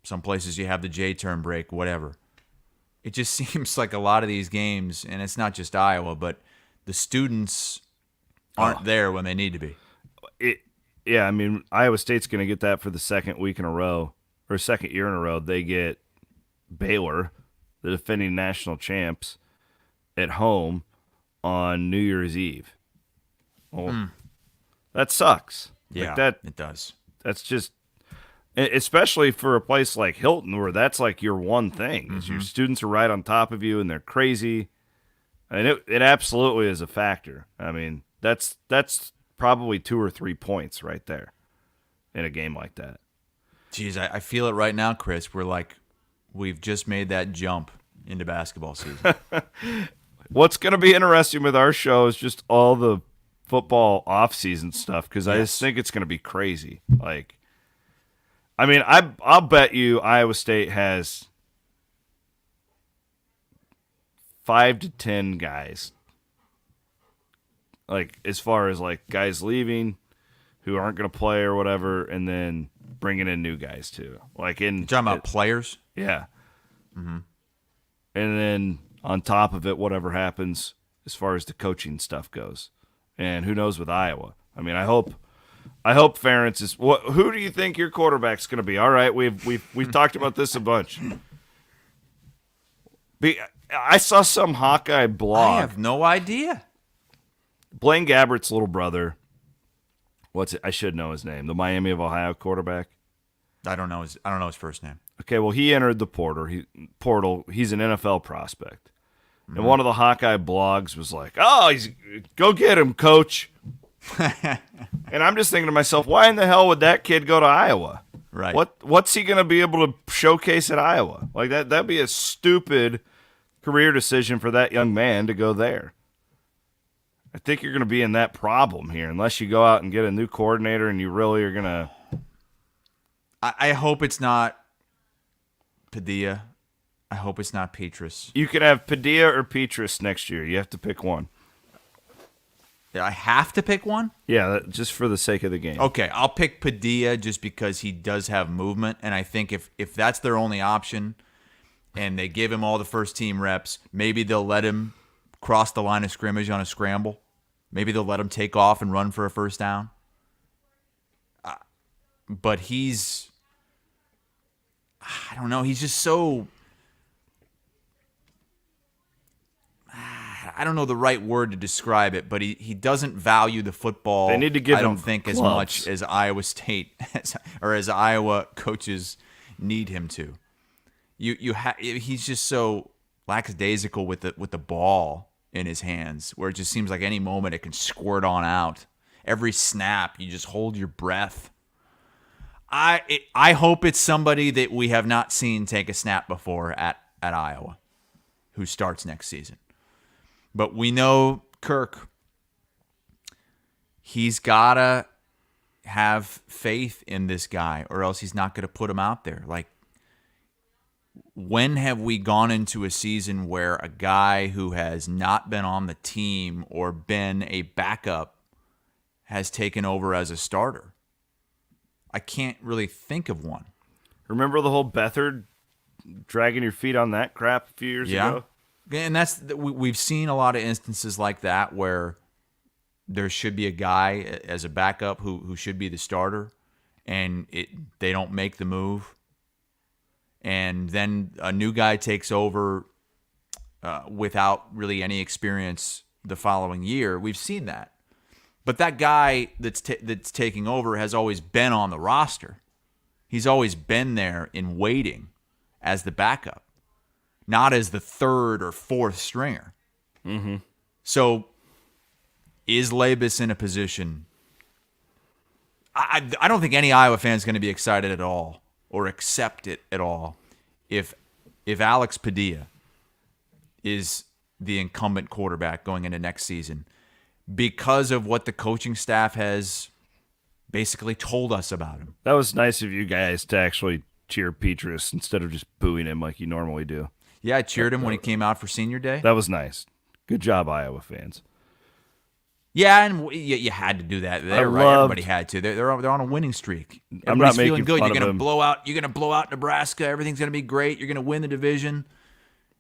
Some places you have the J-term break, whatever. It just seems like a lot of these games, and it's not just Iowa, but the students aren't there when they need to be. Yeah, I mean, Iowa State's going to get that for the second week in a row, or second year in a row. They get Baylor, the defending national champs, at home on New Year's Eve. Well, that sucks. Yeah, it does. That's just, especially for a place like Hilton, where that's like your one thing. Is your students are right on top of you, and they're crazy. And it absolutely is a factor. I mean, that's probably 2 or 3 points right there in a game like that. Jeez, I feel it right now, Chris. We've just made that jump into basketball season. What's going to be interesting with our show is just all the football off-season stuff, because I just think it's going to be crazy. Like, I mean, I'll bet you Iowa State has 5 to 10 guys, like, as far as like guys leaving who aren't going to play or whatever, and then bringing in new guys too. Like, You're talking about players? Yeah. Mm-hmm. And then on top of it, whatever happens as far as the coaching stuff goes, and who knows with Iowa. I mean, I hope Ferentz is. Who do you think your quarterback's going to be? All right, we've talked about this a bunch. I saw some Hawkeye blog. I have no idea. Blaine Gabbert's little brother. What's it? I should know his name. The Miami of Ohio quarterback. I don't know his first name. Okay, well, he entered the portal. He's an NFL prospect. And one of the Hawkeye blogs was like, go get him, coach. And I'm just thinking to myself, why in the hell would that kid go to Iowa? Right. What's he going to be able to showcase at Iowa? Like, that'd be a stupid career decision for that young man to go there. I think you're going to be in that problem here unless you go out and get a new coordinator and you really are going to. I hope it's not Padilla. I hope it's not Petrus. You can have Padilla or Petrus next year. You have to pick one. I have to pick one? Yeah, just for the sake of the game. Okay, I'll pick Padilla just because he does have movement, and I think if that's their only option and they give him all the first-team reps, maybe they'll let him cross the line of scrimmage on a scramble. Maybe they'll let him take off and run for a first down. But I don't know, he's just so... I don't know the right word to describe it, but he doesn't value the football. They need to give him I don't think gloves. as much as Iowa State or as Iowa coaches need him to. He's just so lackadaisical with the ball in his hands, where it just seems like any moment it can squirt on out. Every snap, you just hold your breath. I hope it's somebody that we have not seen take a snap before at Iowa, who starts next season. But we know Kirk, he's got to have faith in this guy or else he's not going to put him out there. Like, when have we gone into a season where a guy who has not been on the team or been a backup has taken over as a starter? I can't really think of one. Remember the whole Beathard dragging your feet on that crap a few years ago? And we've seen a lot of instances like that where there should be a guy as a backup who should be the starter, and they don't make the move. And then a new guy takes over without really any experience the following year. We've seen that. But that guy that's taking over has always been on the roster. He's always been there in waiting as the backup, not as the third or fourth stringer. Mm-hmm. So is Labus in a position? I don't think any Iowa fan is going to be excited at all or accept it at all if Alex Padilla is the incumbent quarterback going into next season, because of what the coaching staff has basically told us about him. That was nice of you guys to actually cheer Petrus instead of just booing him like you normally do. Yeah, I cheered him when he came out for senior day. That was nice. Good job, Iowa fans. Yeah, and you had to do that there, right? Everybody had to. They're on a winning streak. I'm not making feeling good. fun You're of gonna him. blow out. You're gonna blow out Nebraska. Everything's gonna be great. You're gonna win the division.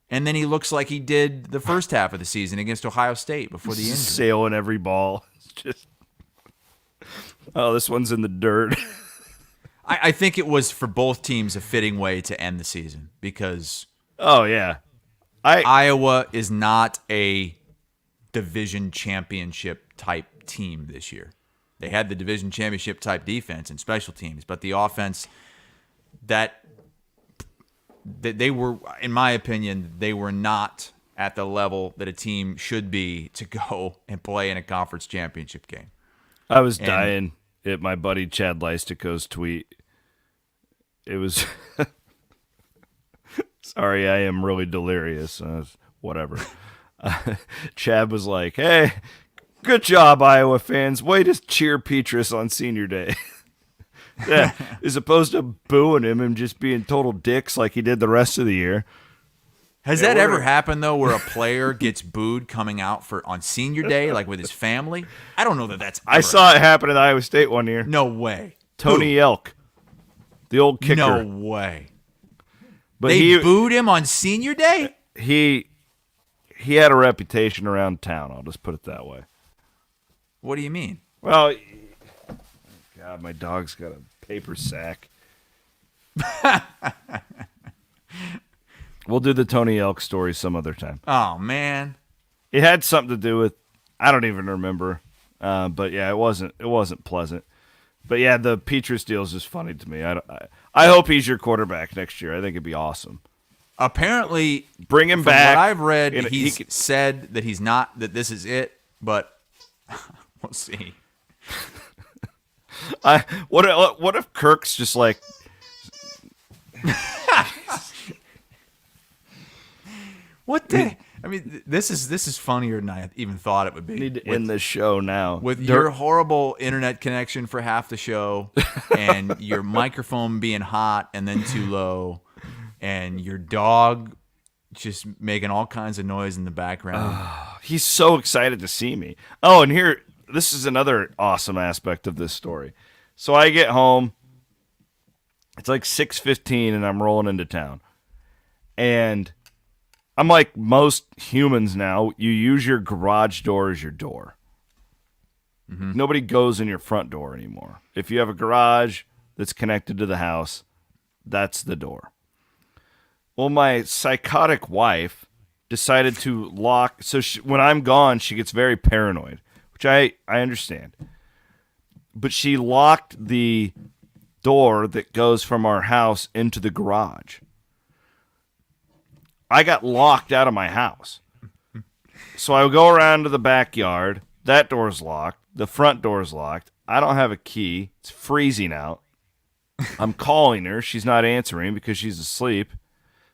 And then he looks like he did the first half of the season against Ohio State before the injury. Sailing every ball. It's just, this one's in the dirt. I think it was for both teams a fitting way to end the season because Yeah. Iowa is not a division championship type team this year. They had the division championship type defense and special teams, but the offense that they were, in my opinion, they were not at the level that a team should be to go and play in a conference championship game. I was dying at my buddy Chad Leistico's tweet. It was, sorry, I am really delirious. Whatever. Chad was like, hey, good job, Iowa fans. Way to cheer Petrus on senior day. Yeah, as opposed to booing him and just being total dicks like he did the rest of the year. Has that ever happened, though, where a player gets booed coming out on senior day, like with his family? I don't know that that's ever I saw it happen at Iowa State one year. No way. Tony Elk, the old kicker. No way. But they booed him on senior day? He had a reputation around town, I'll just put it that way. What do you mean? Well, God, my dog's got a paper sack. We'll do the Tony Elk story some other time. Oh, man. It had something to do with, I don't even remember. But yeah, it wasn't pleasant. But yeah, the Petrus deal is just funny to me. I hope he's your quarterback next year. I think it'd be awesome. Apparently, bring him from back. What I've read, he's said that he's not, that this is it, but we'll see. What if Kirk's just like, what the? I mean, this is funnier than I even thought it would be. Need to end this show now with your horrible internet connection for half the show, and your microphone being hot and then too low, and your dog just making all kinds of noise in the background. He's so excited to see me. Oh, and here, this is another awesome aspect of this story. So I get home. It's like 6:15, and I'm rolling into town, and I'm like most humans now, you use your garage door as your door. Mm-hmm. Nobody goes in your front door anymore. If you have a garage that's connected to the house, that's the door. Well, my psychotic wife decided to lock. So when I'm gone, she gets very paranoid, which I understand. But she locked the door that goes from our house into the garage. I got locked out of my house. So I go around to the backyard. That door's locked. The front door's locked. I don't have a key. It's freezing out. I'm calling her. She's not answering because she's asleep.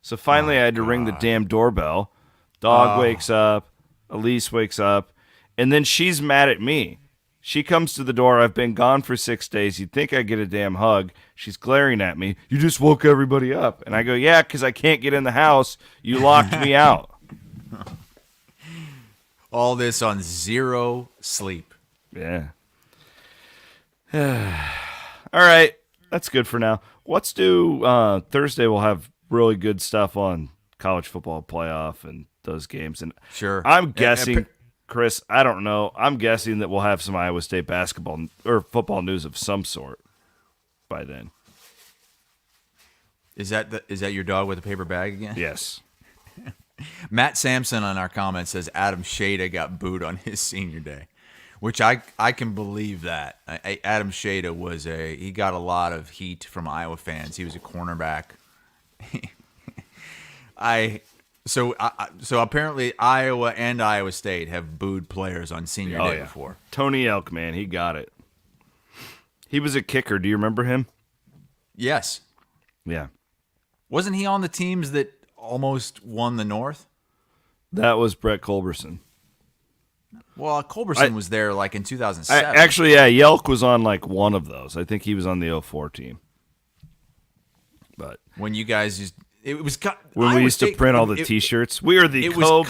So finally I had to ring the damn doorbell. Dog wakes up. Elise wakes up. And then she's mad at me. She comes to the door. I've been gone for 6 days. You'd think I'd get a damn hug. She's glaring at me. You just woke everybody up. And I go, yeah, because I can't get in the house. You locked me out. All this on zero sleep. Yeah. All right. That's good for now. Let's do Thursday. We'll have really good stuff on college football playoff and those games. And sure. I'm guessing... Chris, I don't know. I'm guessing that we'll have some Iowa State basketball or football news of some sort by then. Is that your dog with a paper bag again? Yes. Matt Sampson on our comments says Adam Shada got booed on his senior day, which I can believe that. Adam Shada he got a lot of heat from Iowa fans. He was a cornerback. So apparently Iowa and Iowa State have booed players on senior day before. Tony Elk, man, he got it. He was a kicker. Do you remember him? Yes. Yeah. Wasn't he on the teams that almost won the North? That was Brett Culberson. Well, Culberson was there like in 2007. Actually, yeah, Yelk was on like one of those. I think he was on the 04 team. But when you guys used... It was when Iowa we used State, to print all the T-shirts. We are the Big 12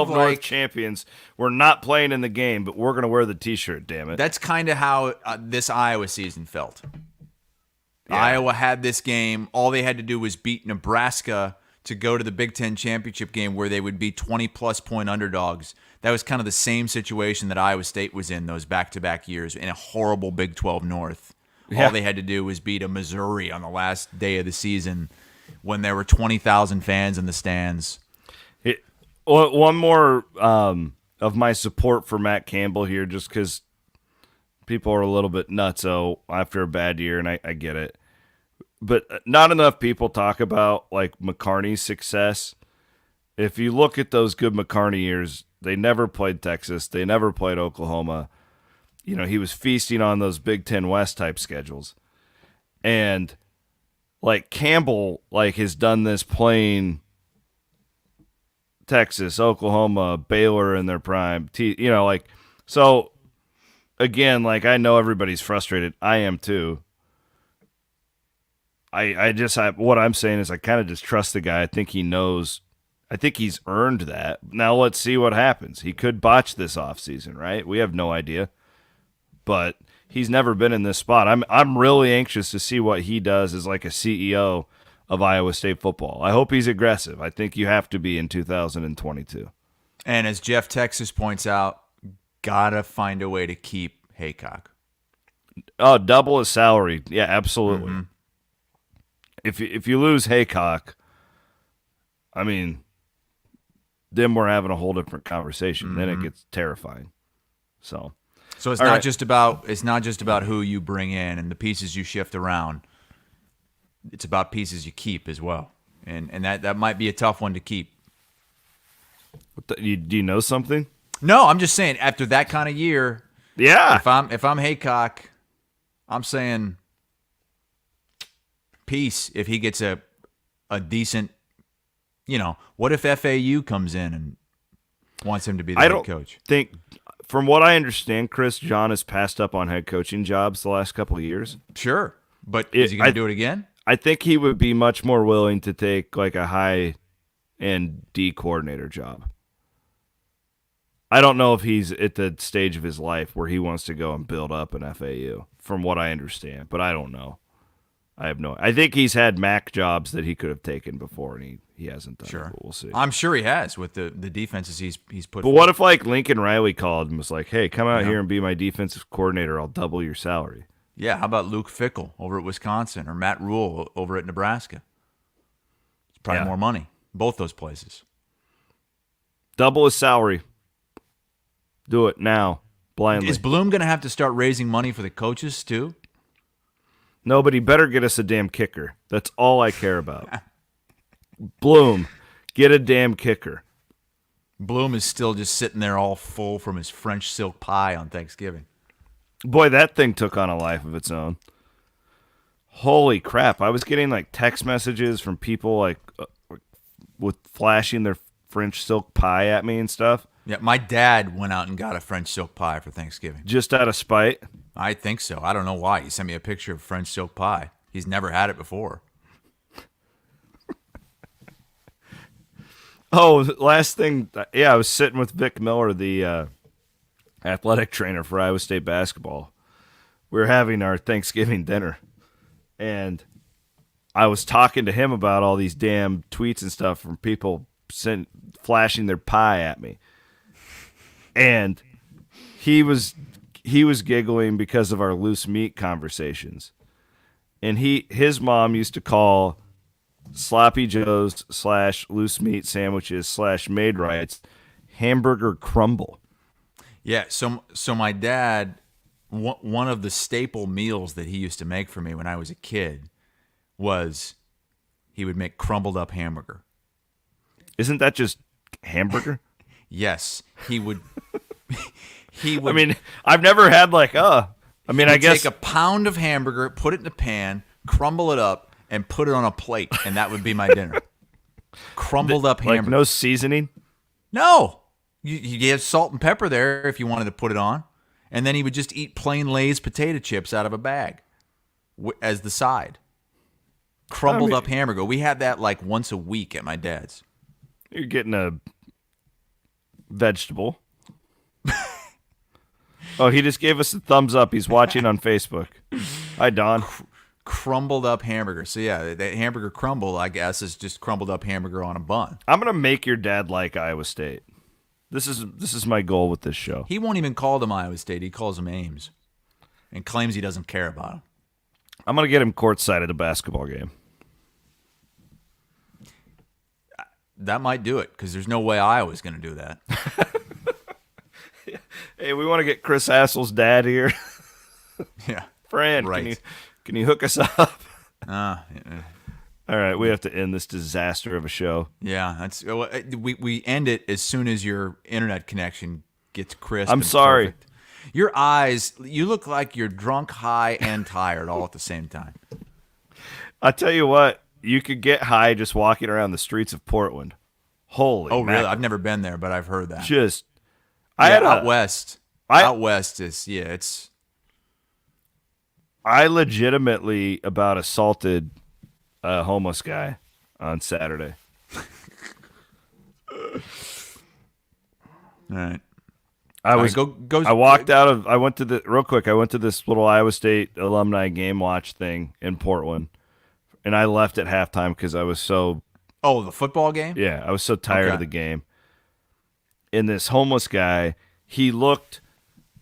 North champions. We're not playing in the game, but we're going to wear the T-shirt, damn it. That's kind of how this Iowa season felt. Yeah. Iowa had this game. All they had to do was beat Nebraska to go to the Big Ten championship game where they would be 20-plus point underdogs. That was kind of the same situation that Iowa State was in those back-to-back years in a horrible Big 12 North. Yeah. All they had to do was beat a Missouri on the last day of the season when there were 20,000 fans in the stands. One more of my support for Matt Campbell here, just because people are a little bit nutso after a bad year, and I get it. But not enough people talk about like McCarney's success If you look at those good McCarney years, they never played Texas. They never played Oklahoma. You know, he was feasting on those Big Ten West type schedules. And, like, Campbell, like, has done this playing Texas, Oklahoma, Baylor in their prime. You know, like, so, again, like, I know everybody's frustrated. I am too. What I'm saying is I kind of just trust the guy. I think he knows. I think he's earned that. Now let's see what happens. He could botch this offseason, right? We have no idea. But he's never been in this spot. I'm really anxious to see what he does as like a CEO of Iowa State football. I hope he's aggressive. I think you have to be in 2022. And as Jeff Texas points out, gotta find a way to keep Haycock. Oh, double his salary. Yeah, absolutely. Mm-hmm. If you lose Haycock, I mean, then we're having a whole different conversation. Mm-hmm. Then it gets terrifying. So it's not just about who you bring in and the pieces you shift around. It's about pieces you keep as well, and that might be a tough one to keep. Do you know something? No, I'm just saying after that kind of year. Yeah. If I'm Haycock, I'm saying peace. If he gets a decent, you know, what if FAU comes in and wants him to be the head coach? From what I understand, Chris, John has passed up on head coaching jobs the last couple of years. Sure. But is he going to do it again? I think he would be much more willing to take like a high-end D coordinator job. I don't know if he's at the stage of his life where he wants to go and build up an FAU, from what I understand. But I don't know. I think he's had MAC jobs that he could have taken before, and he hasn't done it, but we'll see. I'm sure he has with the defenses he's put. But what if like Lincoln Riley called and was like, "Hey, come out here and be my defensive coordinator. I'll double your salary." Yeah, how about Luke Fickell over at Wisconsin or Matt Rule over at Nebraska? It's probably more money. Both those places. Double his salary. Do it now, blindly. Is Bloom going to have to start raising money for the coaches too? No, but he better get us a damn kicker. That's all I care about. Bloom, get a damn kicker. Bloom is still just sitting there all full from his French silk pie on Thanksgiving. Boy, that thing took on a life of its own. Holy crap. I was getting like text messages from people like with flashing their French silk pie at me and stuff. Yeah, my dad went out and got a French silk pie for Thanksgiving. Just out of spite? I think so. I don't know why. He sent me a picture of French silk pie. He's never had it before. Oh, last thing. Yeah, I was sitting with Vic Miller, the athletic trainer for Iowa State basketball. We were having our Thanksgiving dinner, and I was talking to him about all these damn tweets and stuff from people flashing their pie at me. And he was giggling because of our loose meat conversations. And his mom used to call sloppy joes / loose meat sandwiches / made rights hamburger crumble. Yeah, so my dad, one of the staple meals that he used to make for me when I was a kid was he would make crumbled up hamburger. Isn't that just hamburger? Yes, he would. He would. I mean, I've never had like I guess take a pound of hamburger, put it in a pan, crumble it up, and put it on a plate, and that would be my dinner. Crumbled up hamburger. Like no seasoning? No. You have salt and pepper there if you wanted to put it on, and then he would just eat plain Lay's potato chips out of a bag as the side. Crumbled up hamburger. We had that like once a week at my dad's. You're getting a vegetable. Oh, he just gave us a thumbs up. He's watching on Facebook. Hi, Don. Crumbled up hamburger. So yeah, that hamburger crumble, I guess, is just crumbled up hamburger on a bun. I'm gonna make your dad like Iowa State. This is my goal with this show. He won't even call them Iowa State. He calls them Ames, and claims he doesn't care about them. I'm gonna get him courtside at a basketball game. That might do it, because there's no way Iowa's going to do that. Hey, we want to get Chris Hassel's dad here. Yeah. Fran, right. Can you hook us up? Yeah. All right, we have to end this disaster of a show. Yeah, that's we end it as soon as your internet connection gets crisp. I'm and sorry. Perfect. Your eyes, you look like you're drunk, high, and tired all at the same time. I tell you what, you could get high just walking around the streets of Portland. Holy Oh, really? mackerel. I've never been there, but I've heard that. Just, out west. Out west is it's. I legitimately about assaulted a homeless guy on Saturday. All right. I went to this little Iowa State alumni game watch thing in Portland, and I left at halftime because I was so. Oh, the football game? Yeah, I was so tired of the game. And this homeless guy, he looked,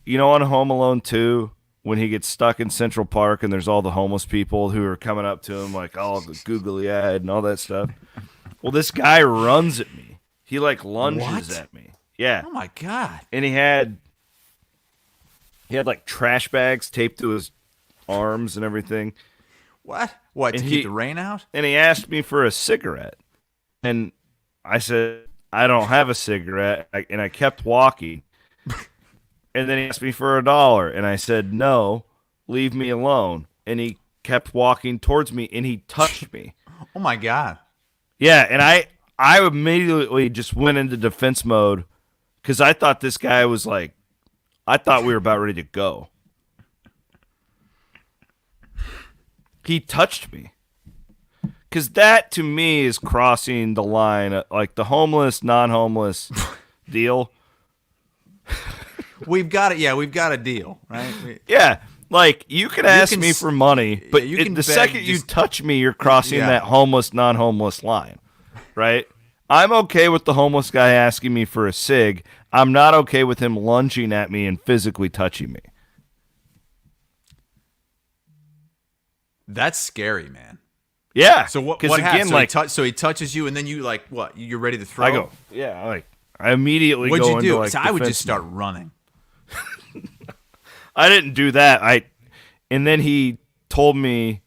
on Home Alone 2, when he gets stuck in Central Park and there's all the homeless people who are coming up to him like all the googly eyed and all that stuff. Well, this guy runs at me. He lunges at me. Yeah. Oh my God. And he had like trash bags taped to his arms and everything. What? What, to keep the rain out? And he asked me for a cigarette. And I said, I don't have a cigarette. And I kept walking. And then he asked me for $1. And I said, no, leave me alone. And he kept walking towards me and he touched me. Oh my God. Yeah. And I immediately just went into defense mode because I thought this guy was I thought we were about ready to go. He touched me. Because that, to me, is crossing the line, like the homeless, non-homeless deal. We've got it. Yeah, we've got a deal, right? Yeah, you can ask me for money, but the second you touch me, you're crossing that homeless, non-homeless line, right? I'm okay with the homeless guy asking me for a cig. I'm not okay with him lunging at me and physically touching me. That's scary, man. Yeah. So what again, happens? So he touches you, and then you what? You're ready to throw? I go. Yeah. I immediately What'd go you do? into So I would just start running. I didn't do that. And then he told me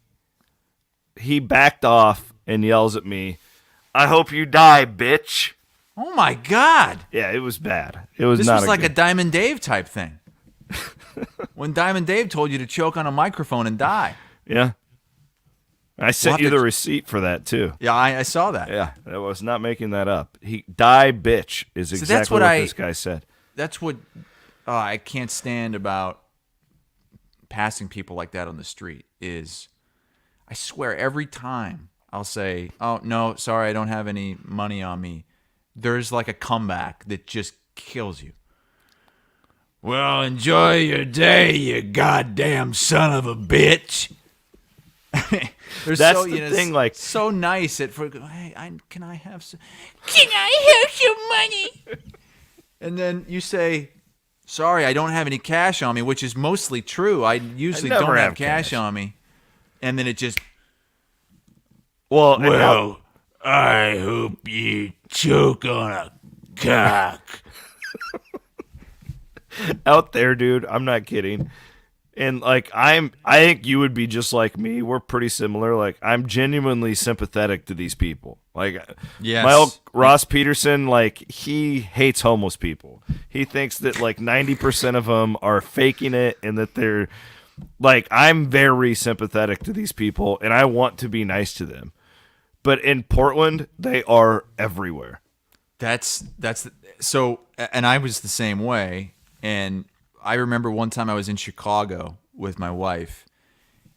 he backed off and yells at me, "I hope you die, bitch." Oh my God. Yeah, it was bad. It was This not was like a Diamond Dave type thing. When Diamond Dave told you to choke on a microphone and die. Yeah. I sent you the receipt for that too. Yeah, I saw that. Yeah, I was not making that up. Die, bitch, is exactly what this guy said. That's what I can't stand about passing people like that on the street is I swear every time I'll say, "Oh, no, sorry, I don't have any money on me." There's like a comeback that just kills you. Well, enjoy your day, you goddamn son of a bitch. That's so, the thing, so nice at hey, can I have some money? And then you say, "Sorry, I don't have any cash on me," which is mostly true. I usually don't have cash on me. And then it just Well, I hope you choke on a cock. Out there, dude, I'm not kidding. And I think you would be just like me. We're pretty similar. I'm genuinely sympathetic to these people. Yes. My old Ross Peterson, he hates homeless people. He thinks that 90% of them are faking it and that they're I'm very sympathetic to these people and I want to be nice to them. But in Portland, they are everywhere. That's so, and I was the same way. And I remember one time I was in Chicago with my wife,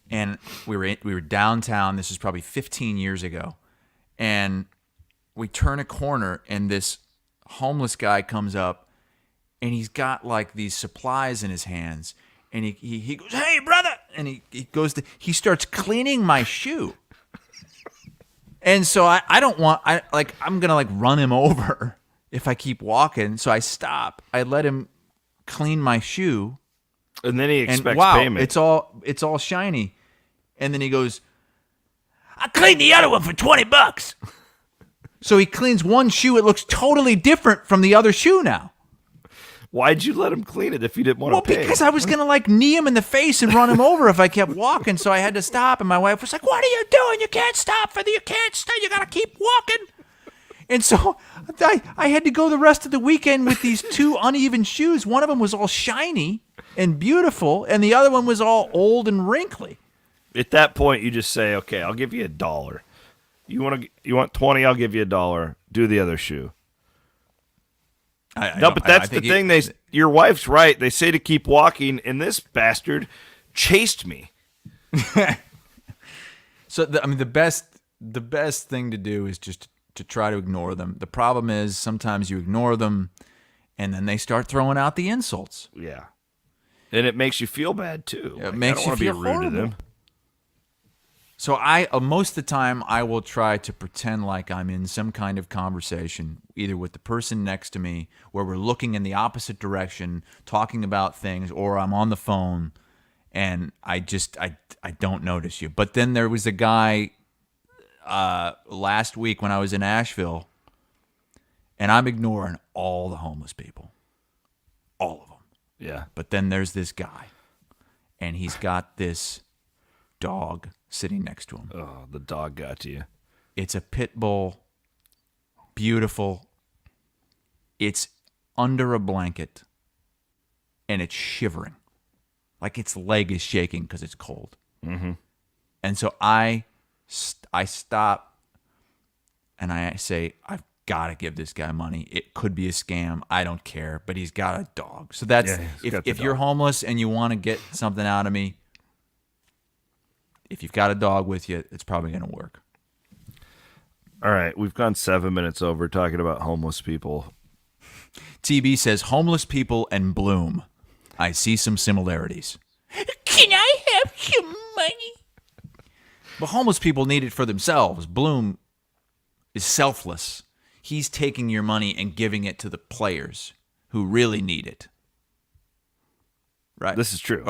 and we were downtown. This was probably 15 years ago, and we turn a corner, and this homeless guy comes up, and he's got these supplies in his hands, and he goes, "Hey, brother!" and he starts cleaning my shoe, and so I'm gonna run him over if I keep walking, so I stop. I let him clean my shoe, and then he expects wow, payment. It's all shiny, and then he goes, "I cleaned the other one for $20." So he cleans one shoe. It looks totally different from the other shoe now. Why'd you let him clean it if you didn't want to pay? Because I was going to like knee him in the face and run him over if I kept walking. So I had to stop. And my wife was like, what are you doing? You can't stop. You can't stay. You got to keep walking. And so I had to go the rest of the weekend with these two uneven shoes. One of them was all shiny and beautiful, and the other one was all old and wrinkly. At that point, you just say, okay, I'll give you $1. You want 20, I'll give you $1. Do the other shoe. But that's the thing. Your wife's right. They say to keep walking, and this bastard chased me. So, the best thing to do is just to try to ignore them. The problem is sometimes you ignore them, and then they start throwing out the insults. Yeah, and it makes you feel bad too. It makes you feel rude to them. So most of the time I will try to pretend like I'm in some kind of conversation, either with the person next to me, where we're looking in the opposite direction, talking about things, or I'm on the phone, and I don't notice you. But then there was a guy last week when I was in Asheville, and I'm ignoring all the homeless people, all of them. Yeah. But then there's this guy, and he's got this dog sitting next to him. Oh, the dog got to you. It's a pit bull, beautiful. It's under a blanket, and it's shivering, like its leg is shaking because it's cold. Mm-hmm. And so I stop, and I say, I've got to give this guy money. It could be a scam. I don't care, but he's got a dog. So that's if you're homeless and you want to get something out of me, if you've got a dog with you, it's probably going to work. All right, we've gone 7 minutes over talking about homeless people. TB says, homeless people and Bloom. I see some similarities. Can I have some money? But homeless people need it for themselves. Bloom is selfless. He's taking your money and giving it to the players who really need it. Right. This is true.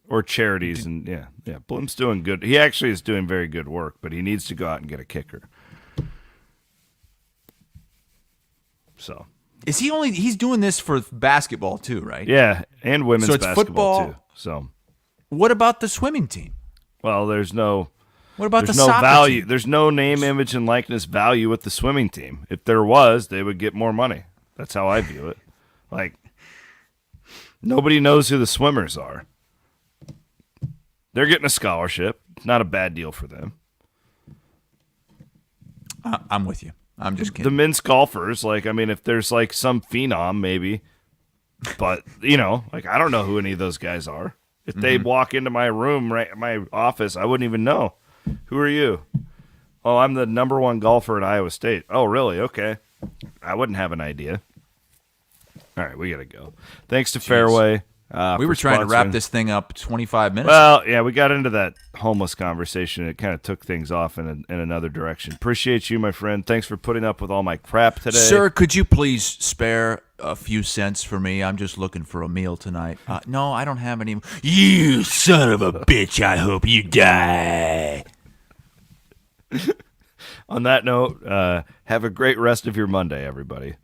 Or charities and yeah. Bloom's doing good. He actually is doing very good work, but he needs to go out and get a kicker. So is he only? He's doing this for basketball too, right? Yeah, and women's it's basketball football, too. So what about the swimming team? Well, there's no. What about there's the no soccer value? team? There's no name, image, and likeness value with the swimming team. If there was, they would get more money. That's how I view it. Like. Nobody knows who the swimmers are. They're getting a scholarship. Not a bad deal for them. I'm with you. I'm just kidding. The men's golfers, if there's some phenom, maybe. But, I don't know who any of those guys are. If they walk into my room, my office, I wouldn't even know. Who are you? Oh, I'm the number one golfer at Iowa State. Oh, really? Okay. I wouldn't have an idea. All right, we got to go. Thanks to Fairway. We were trying to wrap this thing up 25 minutes Well, yeah, we got into that homeless conversation. It kind of took things off in another direction. Appreciate you, my friend. Thanks for putting up with all my crap today. Sir, could you please spare a few cents for me? I'm just looking for a meal tonight. No, I don't have any. You son of a bitch, I hope you die. On that note, have a great rest of your Monday, everybody.